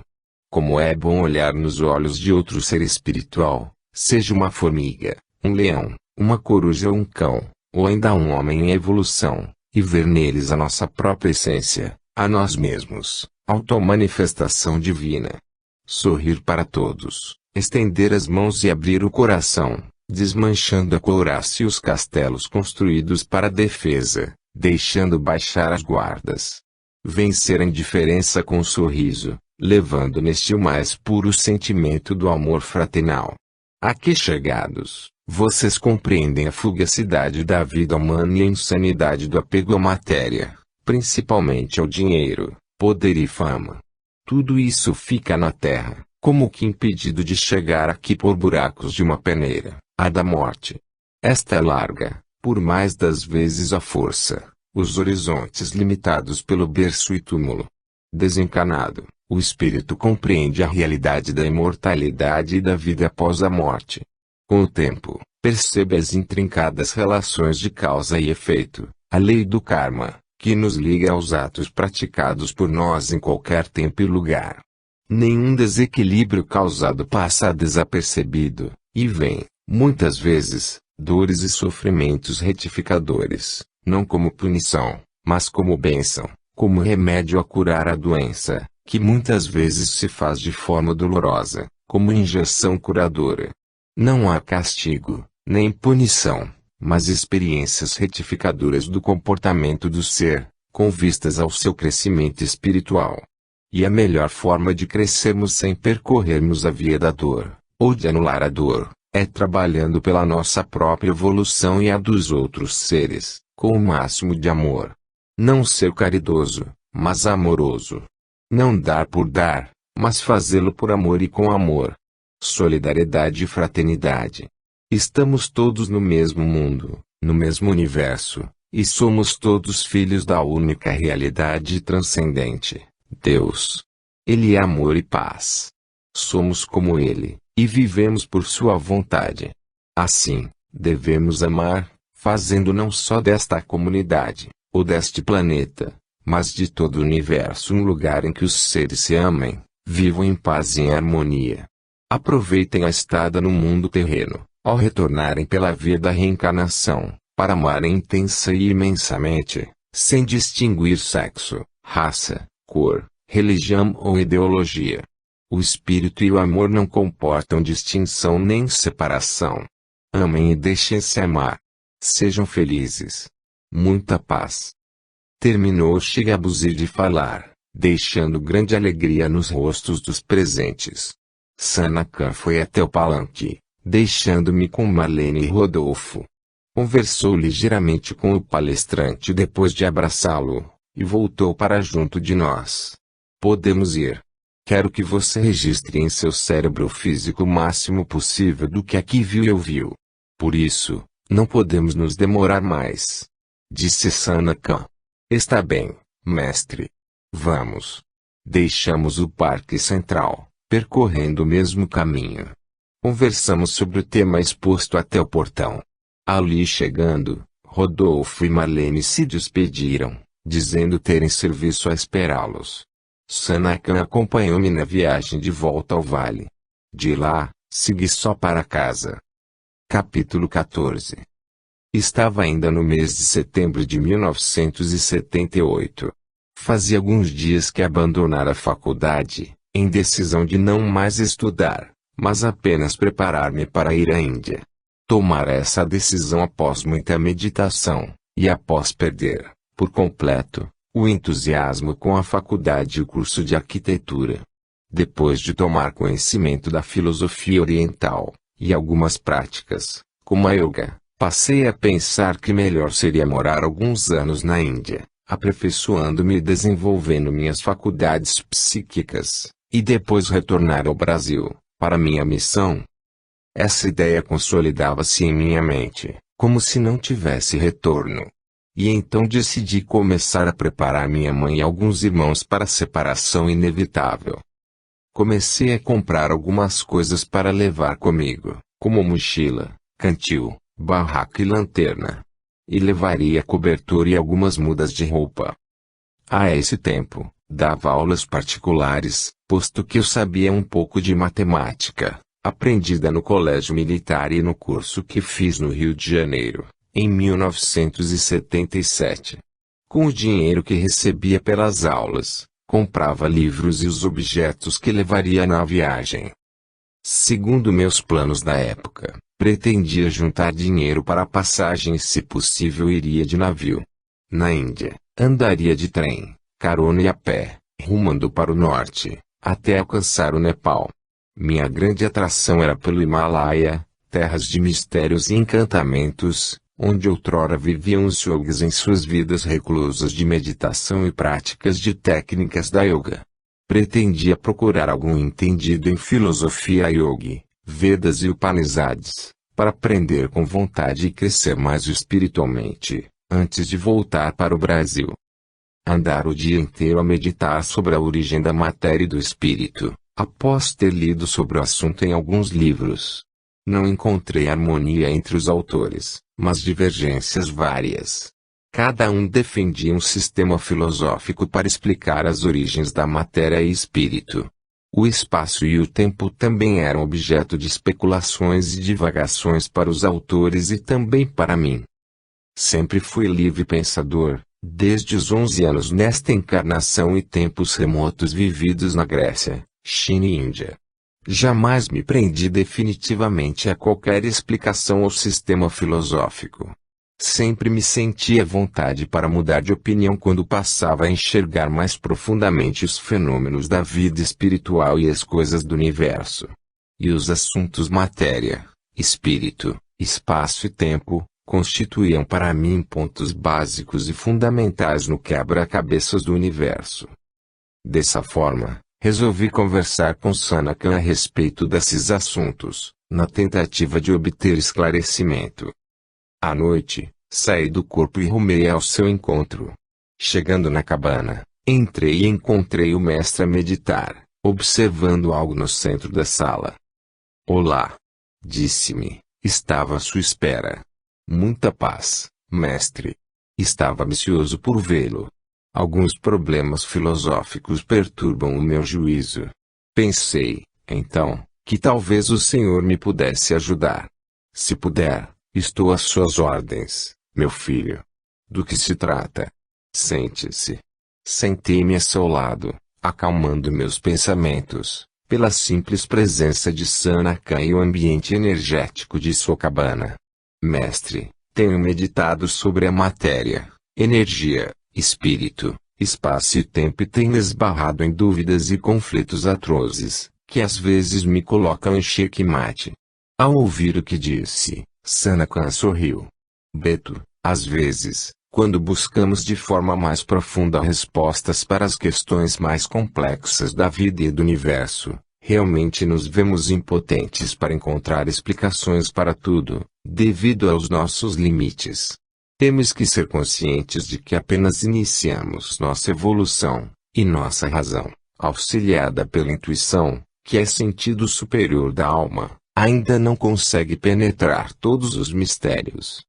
Como é bom olhar nos olhos de outro ser espiritual, seja uma formiga, um leão, uma coruja ou um cão, ou ainda um homem em evolução, e ver neles a nossa própria essência, a nós mesmos, automanifestação divina. Sorrir para todos, estender as mãos e abrir o coração, desmanchando a couraça e os castelos construídos para a defesa, deixando baixar as guardas. Vencer a indiferença com um sorriso, levando neste o mais puro sentimento do amor fraternal. Aqui chegados, vocês compreendem a fugacidade da vida humana e a insanidade do apego à matéria, principalmente ao dinheiro, poder e fama. Tudo isso fica na terra, como que impedido de chegar aqui por buracos de uma peneira, a da morte. Esta é larga, por mais das vezes a força, os horizontes limitados pelo berço e túmulo. Desencarnado, o espírito compreende a realidade da imortalidade e da vida após a morte. Com o tempo, percebe as intrincadas relações de causa e efeito, a lei do karma, que nos liga aos atos praticados por nós em qualquer tempo e lugar. Nenhum desequilíbrio causado passa desapercebido, e vem, muitas vezes, dores e sofrimentos retificadores, não como punição, mas como bênção, como remédio a curar a doença, que muitas vezes se faz de forma dolorosa, como injeção curadora. Não há castigo, nem punição, mas experiências retificadoras do comportamento do ser, com vistas ao seu crescimento espiritual. E a melhor forma de crescermos sem percorrermos a via da dor, ou de anular a dor, é trabalhando pela nossa própria evolução e a dos outros seres, com o máximo de amor. Não ser caridoso, mas amoroso. Não dar por dar, mas fazê-lo por amor e com amor. Solidariedade e fraternidade. Estamos todos no mesmo mundo, no mesmo universo, e somos todos filhos da única realidade transcendente, Deus. Ele é amor e paz. Somos como Ele, e vivemos por Sua vontade. Assim, devemos amar, fazendo não só desta comunidade, ou deste planeta, mas de todo o universo um lugar em que os seres se amem, vivam em paz e em harmonia. Aproveitem a estada no mundo terreno, ao retornarem pela via da reencarnação, para amarem intensa e imensamente, sem distinguir sexo, raça, cor, religião ou ideologia. O espírito e o amor não comportam distinção nem separação. Amem e deixem-se amar. Sejam felizes. Muita paz. Terminou Shigabuzir de falar, deixando grande alegria nos rostos dos presentes. Sanakan foi até o palanque, deixando-me com Marlene e Rodolfo. Conversou ligeiramente com o palestrante depois de abraçá-lo, e voltou para junto de nós. Podemos ir. Quero que você registre em seu cérebro físico o máximo possível do que aqui viu e ouviu. Por isso, não podemos nos demorar mais. Disse Sanaka. Está bem, mestre. Vamos. Deixamos o Parque Central, percorrendo o mesmo caminho. Conversamos sobre o tema exposto até o portão. Ali chegando, Rodolfo e Marlene se despediram, dizendo terem serviço a esperá-los. Sanaka acompanhou-me na viagem de volta ao vale. De lá, segui só para casa. Capítulo 14. Estava ainda no mês de setembro de 1978. Fazia alguns dias que abandonara a faculdade, em decisão de não mais estudar, mas apenas preparar-me para ir à Índia. Tomara essa decisão após muita meditação, e após perder, por completo, o entusiasmo com a faculdade e o curso de arquitetura. Depois de tomar conhecimento da filosofia oriental, e algumas práticas, como a yoga, passei a pensar que melhor seria morar alguns anos na Índia, aperfeiçoando-me e desenvolvendo minhas faculdades psíquicas, e depois retornar ao Brasil, para minha missão. Essa ideia consolidava-se em minha mente, como se não tivesse retorno. E então decidi começar a preparar minha mãe e alguns irmãos para a separação inevitável. Comecei a comprar algumas coisas para levar comigo, como mochila, cantil, barraca e lanterna. E levaria cobertor e algumas mudas de roupa. A esse tempo, dava aulas particulares, posto que eu sabia um pouco de matemática, aprendida no colégio militar e no curso que fiz no Rio de Janeiro, em 1977. Com o dinheiro que recebia pelas aulas, comprava livros e os objetos que levaria na viagem. Segundo meus planos da época, pretendia juntar dinheiro para a passagem e se possível iria de navio. Na Índia, andaria de trem, carona e a pé, rumando para o norte, até alcançar o Nepal. Minha grande atração era pelo Himalaia, terras de mistérios e encantamentos, onde outrora viviam os yogis em suas vidas reclusas de meditação e práticas de técnicas da yoga. Pretendia procurar algum entendido em filosofia yogi, Vedas e Upanishads, para aprender com vontade e crescer mais espiritualmente, antes de voltar para o Brasil. Andar o dia inteiro a meditar sobre a origem da matéria e do espírito, após ter lido sobre o assunto em alguns livros. Não encontrei harmonia entre os autores, mas divergências várias. Cada um defendia um sistema filosófico para explicar as origens da matéria e espírito. O espaço e o tempo também eram objeto de especulações e divagações para os autores e também para mim. Sempre fui livre pensador, desde os 11 anos nesta encarnação e tempos remotos vividos na Grécia, China e Índia. Jamais me prendi definitivamente a qualquer explicação ou sistema filosófico. Sempre me senti à vontade para mudar de opinião quando passava a enxergar mais profundamente os fenômenos da vida espiritual e as coisas do universo. E os assuntos matéria, espírito, espaço e tempo, constituíam para mim pontos básicos e fundamentais no quebra-cabeças do universo. Dessa forma, resolvi conversar com Sanaka a respeito desses assuntos, na tentativa de obter esclarecimento. À noite, saí do corpo e rumei ao seu encontro. Chegando na cabana, entrei e encontrei o mestre a meditar, observando algo no centro da sala. Olá! Disse-me, estava à sua espera. Muita paz, mestre. Estava ansioso por vê-lo. Alguns problemas filosóficos perturbam o meu juízo. Pensei, então, que talvez o senhor me pudesse ajudar. Se puder, estou às suas ordens, meu filho. Do que se trata? Sente-se. Sentei-me a seu lado, acalmando meus pensamentos, pela simples presença de Sanaka e o ambiente energético de sua cabana. Mestre, tenho meditado sobre a matéria, energia, espírito, espaço e tempo e tenho esbarrado em dúvidas e conflitos atrozes, que às vezes me colocam em xeque-mate. Ao ouvir o que disse, Sanaka sorriu. Beto, às vezes, Quando buscamos de forma mais profunda respostas para as questões mais complexas da vida e do universo, realmente nos vemos impotentes para encontrar explicações para tudo, devido aos nossos limites. Temos que ser conscientes de que apenas iniciamos nossa evolução, e nossa razão, auxiliada pela intuição, que é sentido superior da alma, ainda não consegue penetrar todos os mistérios.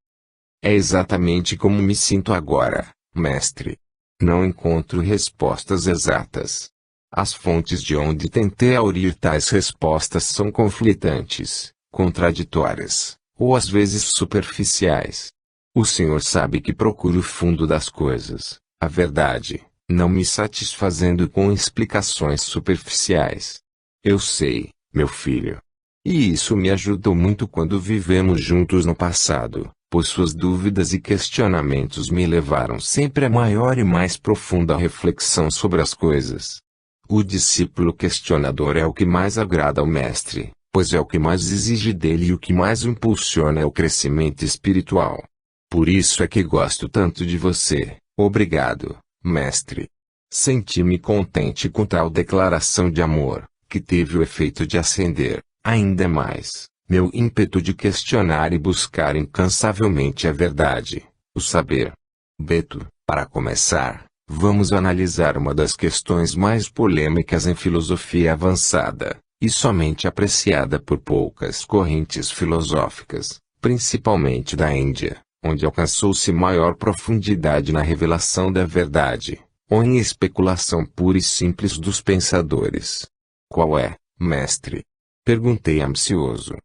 É exatamente como me sinto agora, mestre. Não encontro respostas exatas. As fontes de onde tentei aurir tais respostas são conflitantes, contraditórias, ou às vezes superficiais. O Senhor sabe que procuro o fundo das coisas, a verdade, não me satisfazendo com explicações superficiais. Eu sei, meu filho. E isso me ajudou muito quando vivemos juntos no passado, pois suas dúvidas e questionamentos me levaram sempre a maior e mais profunda reflexão sobre as coisas. O discípulo questionador é o que mais agrada ao mestre, pois é o que mais exige dele e o que mais o impulsiona ao crescimento espiritual. Por isso é que gosto tanto de você. Obrigado, mestre. Senti-me contente com tal declaração de amor, que teve o efeito de acender, ainda mais, meu ímpeto de questionar e buscar incansavelmente a verdade, o saber. Beto, para começar, vamos analisar uma das questões mais polêmicas em filosofia avançada, e somente apreciada por poucas correntes filosóficas, principalmente da Índia, onde alcançou-se maior profundidade na revelação da verdade, ou em especulação pura e simples dos pensadores. Qual é, mestre? Perguntei ansioso.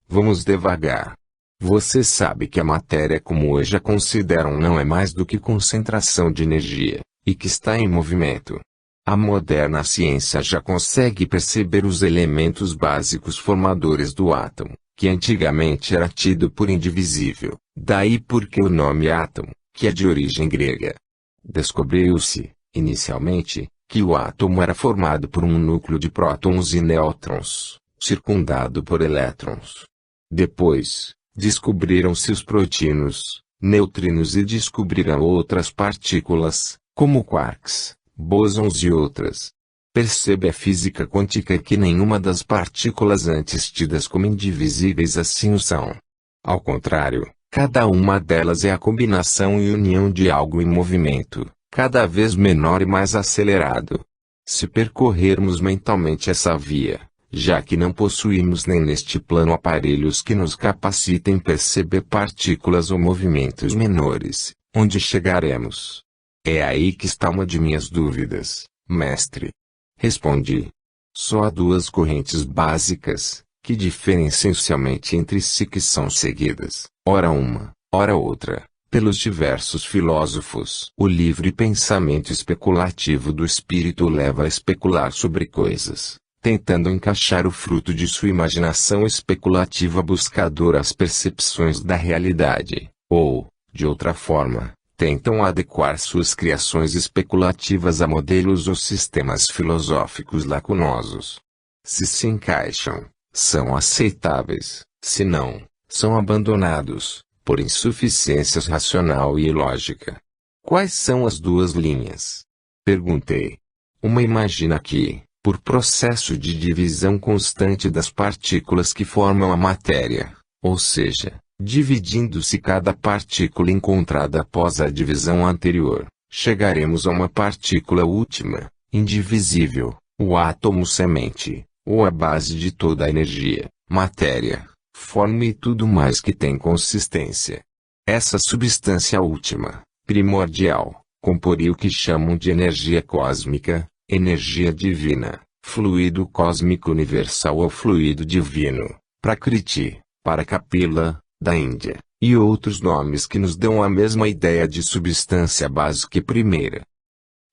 Vamos devagar. Você sabe que a matéria como hoje a consideram não é mais do que concentração de energia, e que está em movimento. A moderna ciência já consegue perceber os elementos básicos formadores do átomo, que antigamente era tido por indivisível, daí porque o nome átomo, que é de origem grega. Descobriu-se, inicialmente, que o átomo era formado por um núcleo de prótons e nêutrons, circundado por elétrons. Depois, descobriram-se os prótinos, neutrinos e descobriram outras partículas, como quarks, bósons e outras. Percebe a física quântica que nenhuma das partículas antes tidas como indivisíveis assim o são. Ao contrário, cada uma delas é a combinação e união de algo em movimento, cada vez menor e mais acelerado. Se percorrermos mentalmente essa via, já que não possuímos nem neste plano aparelhos que nos capacitem perceber partículas ou movimentos menores, onde chegaremos? É aí que está uma de minhas dúvidas, mestre. Respondi. Só há duas correntes básicas, que diferem essencialmente entre si que são seguidas, ora uma, ora outra, pelos diversos filósofos. O livre pensamento especulativo do espírito leva a especular sobre coisas, tentando encaixar o fruto de sua imaginação especulativa buscadora às percepções da realidade, ou, de outra forma, tentam adequar suas criações especulativas a modelos ou sistemas filosóficos lacunosos. Se encaixam, são aceitáveis, se não, são abandonados, por insuficiências racional e lógica. Quais são as duas linhas? Perguntei. Uma imagina que, por processo de divisão constante das partículas que formam a matéria, ou seja, dividindo-se cada partícula encontrada após a divisão anterior, chegaremos a uma partícula última, indivisível, o átomo semente, ou a base de toda a energia, matéria, forma e tudo mais que tem consistência. Essa substância última, primordial, comporia o que chamam de energia cósmica, energia divina, fluido cósmico universal ou fluido divino, Prakriti, para Kapila, da Índia, e outros nomes que nos dão a mesma ideia de substância básica e primeira.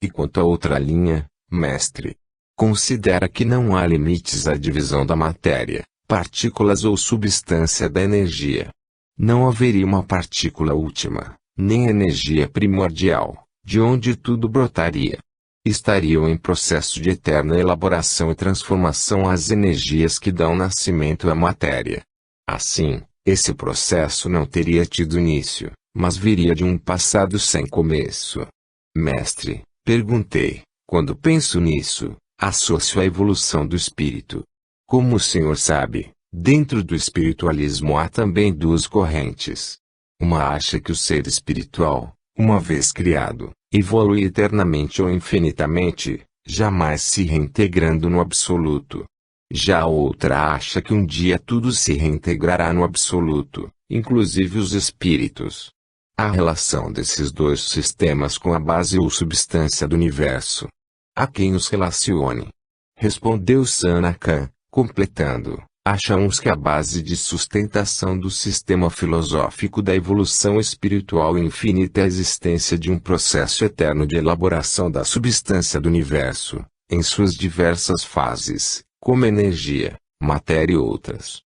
E quanto à outra linha, mestre? Considera que não há limites à divisão da matéria, partículas ou substância da energia. Não haveria uma partícula última, nem energia primordial, de onde tudo brotaria. Estariam em processo de eterna elaboração e transformação as energias que dão nascimento à matéria. Assim, esse processo não teria tido início, mas viria de um passado sem começo. Mestre, perguntei, quando penso nisso, associo a evolução do espírito. Como o senhor sabe, dentro do espiritualismo há também duas correntes. Uma acha que o ser espiritual, uma vez criado, evolui eternamente ou infinitamente, jamais se reintegrando no absoluto. Já a outra acha que um dia tudo se reintegrará no absoluto, inclusive os espíritos. A relação desses dois sistemas com a base ou substância do universo. Há quem os relacione. Respondeu Sanakhan, completando, acha uns que a base de sustentação do sistema filosófico da evolução espiritual infinita é a existência de um processo eterno de elaboração da substância do universo, em suas diversas fases, como energia, matéria e outras.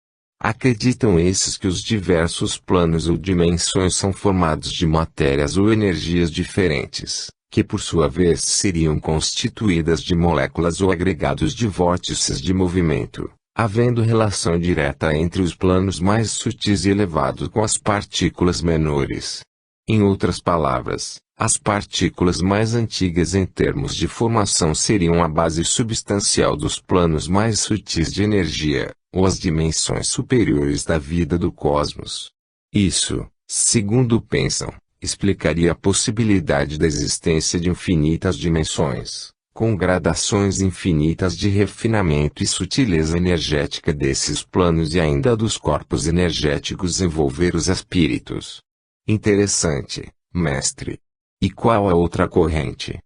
Acreditam esses que os diversos planos ou dimensões são formados de matérias ou energias diferentes, que por sua vez seriam constituídas de moléculas ou agregados de vórtices de movimento, havendo relação direta entre os planos mais sutis e elevados com as partículas menores. Em outras palavras, as partículas mais antigas em termos de formação seriam a base substancial dos planos mais sutis de energia, ou as dimensões superiores da vida do cosmos. Isso, segundo pensam, explicaria a possibilidade da existência de infinitas dimensões, com gradações infinitas de refinamento e sutileza energética desses planos e ainda dos corpos energéticos envolver os espíritos. Interessante, mestre. E qual a outra corrente?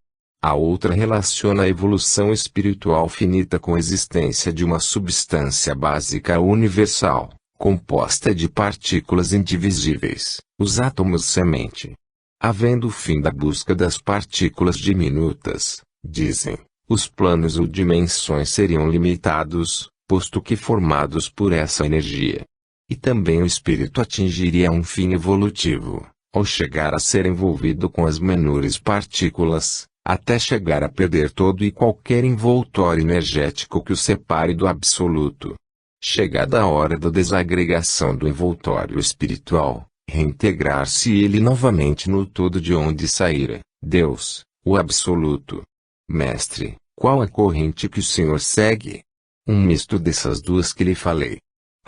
A outra relaciona a evolução espiritual finita com a existência de uma substância básica universal, composta de partículas indivisíveis, os átomos semente. Havendo o fim da busca das partículas diminutas, dizem, os planos ou dimensões seriam limitados, posto que formados por essa energia. E também o espírito atingiria um fim evolutivo, ao chegar a ser envolvido com as menores partículas, até chegar a perder todo e qualquer envoltório energético que o separe do absoluto. Chegada a hora da desagregação do envoltório espiritual, reintegrar-se ele novamente no todo de onde saíra, Deus, o absoluto. Mestre, qual a corrente que o senhor segue? Um misto dessas duas que lhe falei.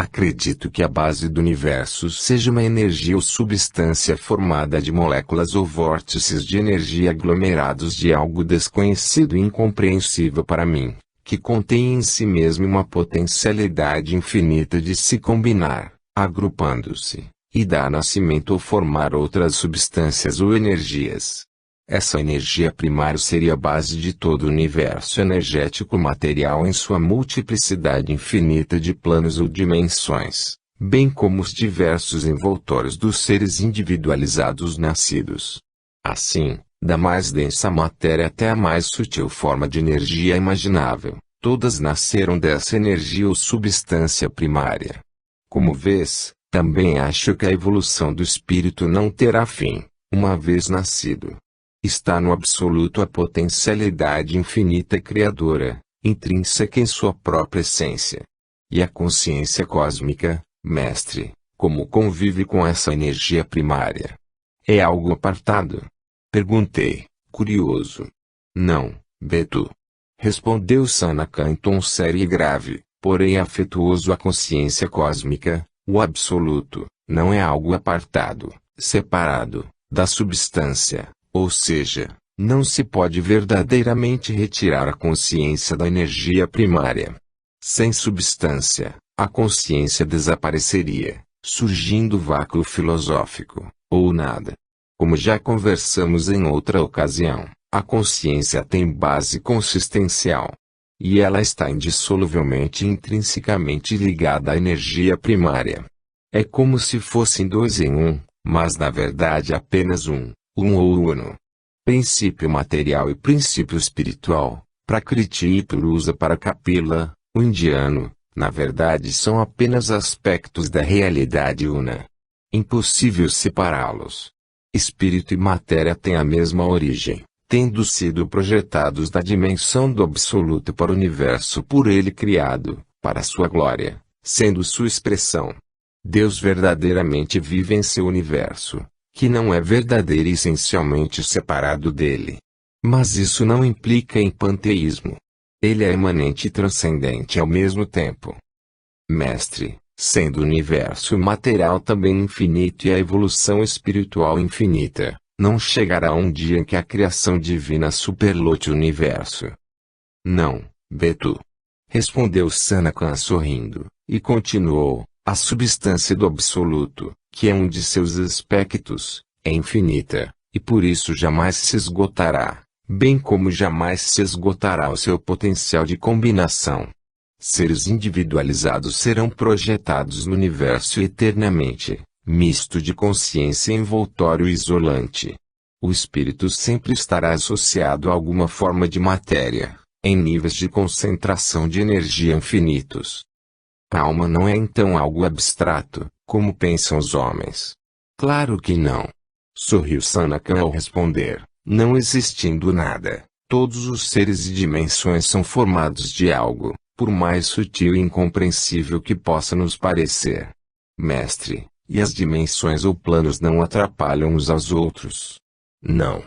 Acredito que a base do universo seja uma energia ou substância formada de moléculas ou vórtices de energia aglomerados de algo desconhecido e incompreensível para mim, que contém em si mesmo uma potencialidade infinita de se combinar, agrupando-se, e dar nascimento ou formar outras substâncias ou energias. Essa energia primária seria a base de todo o universo energético material em sua multiplicidade infinita de planos ou dimensões, bem como os diversos envoltórios dos seres individualizados nascidos. Assim, da mais densa matéria até a mais sutil forma de energia imaginável, todas nasceram dessa energia ou substância primária. Como vês, também acho que a evolução do espírito não terá fim, uma vez nascido. Está no absoluto a potencialidade infinita criadora, intrínseca em sua própria essência. E a consciência cósmica, mestre, como convive com essa energia primária? É algo apartado? Perguntei, curioso. Não, Beto. Respondeu Sanakhan em tom sério e grave, porém afetuoso. A consciência cósmica, o absoluto, não é algo apartado, separado, da substância. Ou seja, não se pode verdadeiramente retirar a consciência da energia primária. Sem substância, a consciência desapareceria, surgindo vácuo filosófico, ou nada. Como já conversamos em outra ocasião, a consciência tem base consistencial. E ela está indissoluvelmente e intrinsecamente ligada à energia primária. É como se fossem dois em um, mas na verdade apenas um ou uno. Princípio material e princípio espiritual, Prakriti e Purusa para Kapila, o indiano, na verdade são apenas aspectos da realidade una. Impossível separá-los. Espírito e matéria têm a mesma origem, tendo sido projetados da dimensão do absoluto para o universo por ele criado, para sua glória, sendo sua expressão. Deus verdadeiramente vive em seu universo, que não é verdadeiro e essencialmente separado dele. Mas isso não implica em panteísmo. Ele é imanente e transcendente ao mesmo tempo. Mestre, sendo o universo material também infinito e a evolução espiritual infinita, não chegará um dia em que a criação divina superlote o universo. Não, Betu. Respondeu Sanatan sorrindo, e continuou, a substância do absoluto, que é um de seus aspectos, é infinita, e por isso jamais se esgotará, bem como jamais se esgotará o seu potencial de combinação. Seres individualizados serão projetados no universo eternamente, misto de consciência envoltório e isolante. O espírito sempre estará associado a alguma forma de matéria, em níveis de concentração de energia infinitos. A alma não é então algo abstrato, como pensam os homens. Claro que não. Sorriu Sanatan ao responder, não existindo nada, todos os seres e dimensões são formados de algo, por mais sutil e incompreensível que possa nos parecer. Mestre, e as dimensões ou planos não atrapalham uns aos outros? Não.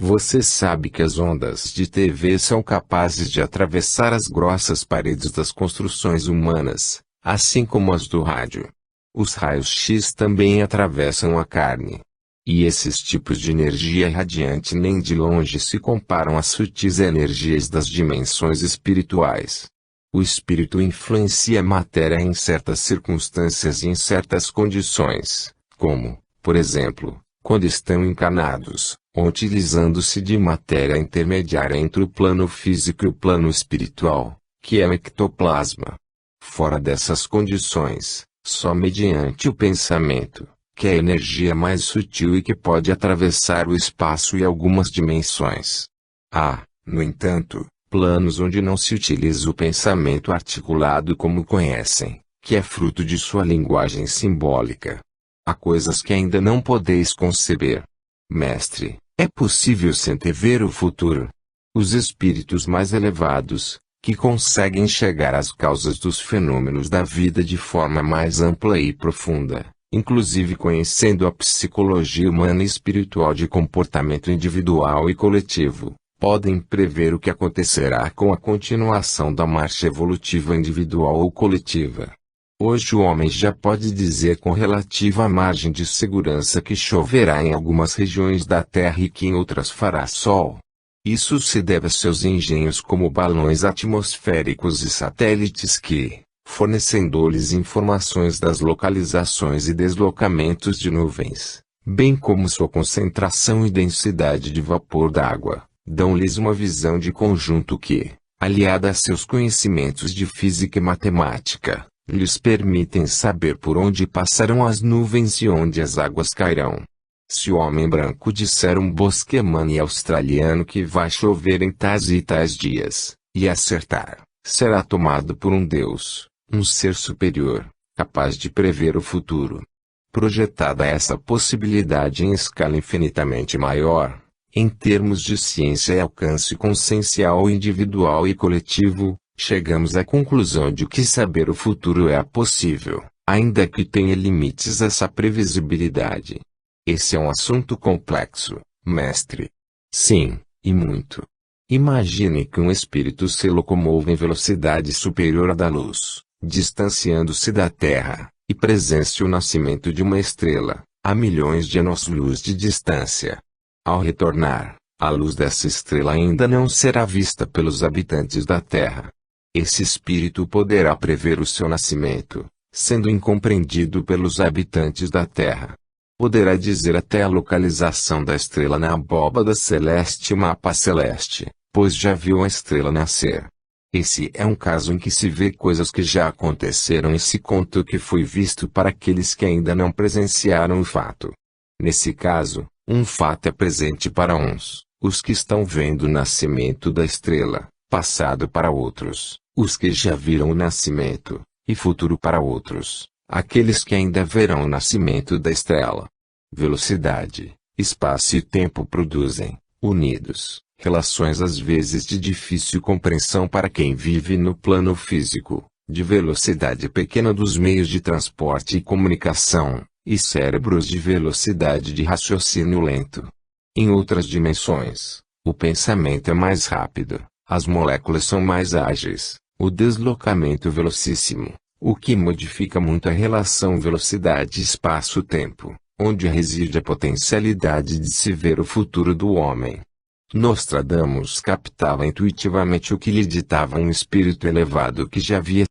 Você sabe que as ondas de TV são capazes de atravessar as grossas paredes das construções humanas, assim como as do rádio. Os raios-x também atravessam a carne. E esses tipos de energia radiante nem de longe se comparam às sutis energias das dimensões espirituais. O espírito influencia a matéria em certas circunstâncias e em certas condições, como, por exemplo, quando estão encarnados, utilizando-se de matéria intermediária entre o plano físico e o plano espiritual, que é o ectoplasma. Fora dessas condições, só mediante o pensamento, que é a energia mais sutil e que pode atravessar o espaço e algumas dimensões. Há, no entanto, planos onde não se utiliza o pensamento articulado como conhecem, que é fruto de sua linguagem simbólica. Há coisas que ainda não podeis conceber. Mestre, é possível se antever o futuro. Os espíritos mais elevados, que conseguem chegar às causas dos fenômenos da vida de forma mais ampla e profunda, inclusive conhecendo a psicologia humana e espiritual de comportamento individual e coletivo, podem prever o que acontecerá com a continuação da marcha evolutiva individual ou coletiva. Hoje o homem já pode dizer com relativa margem de segurança que choverá em algumas regiões da Terra e que em outras fará sol. Isso se deve a seus engenhos como balões atmosféricos e satélites que, fornecendo-lhes informações das localizações e deslocamentos de nuvens, bem como sua concentração e densidade de vapor d'água, dão-lhes uma visão de conjunto que, aliada a seus conhecimentos de física e matemática, lhes permitem saber por onde passarão as nuvens e onde as águas cairão. Se o homem branco disser um bosqueman e australiano que vai chover em tais e tais dias, e acertar, será tomado por um Deus, um ser superior, capaz de prever o futuro. Projetada essa possibilidade em escala infinitamente maior, em termos de ciência e alcance consciencial individual e coletivo, chegamos à conclusão de que saber o futuro é possível, ainda que tenha limites essa previsibilidade. Esse é um assunto complexo, mestre. Sim, e muito. Imagine que um espírito se locomove em velocidade superior à da luz, distanciando-se da Terra, e presencie o nascimento de uma estrela, a milhões de anos-luz de distância. Ao retornar, a luz dessa estrela ainda não será vista pelos habitantes da Terra. Esse espírito poderá prever o seu nascimento, sendo incompreendido pelos habitantes da Terra. Poderá dizer até a localização da estrela na abóbada celeste e mapa celeste, pois já viu a estrela nascer. Esse é um caso em que se vê coisas que já aconteceram e se conta o que foi visto para aqueles que ainda não presenciaram o fato. Nesse caso, um fato é presente para uns, os que estão vendo o nascimento da estrela, passado para outros, os que já viram o nascimento, e futuro para outros, aqueles que ainda verão o nascimento da estrela. Velocidade, espaço e tempo produzem, unidos, relações às vezes de difícil compreensão para quem vive no plano físico, de velocidade pequena dos meios de transporte e comunicação, e cérebros de velocidade de raciocínio lento. Em outras dimensões, o pensamento é mais rápido, as moléculas são mais ágeis, o deslocamento velocíssimo, o que modifica muito a relação velocidade-espaço-tempo, onde reside a potencialidade de se ver o futuro do homem. Nostradamus captava intuitivamente o que lhe ditava um espírito elevado que já havia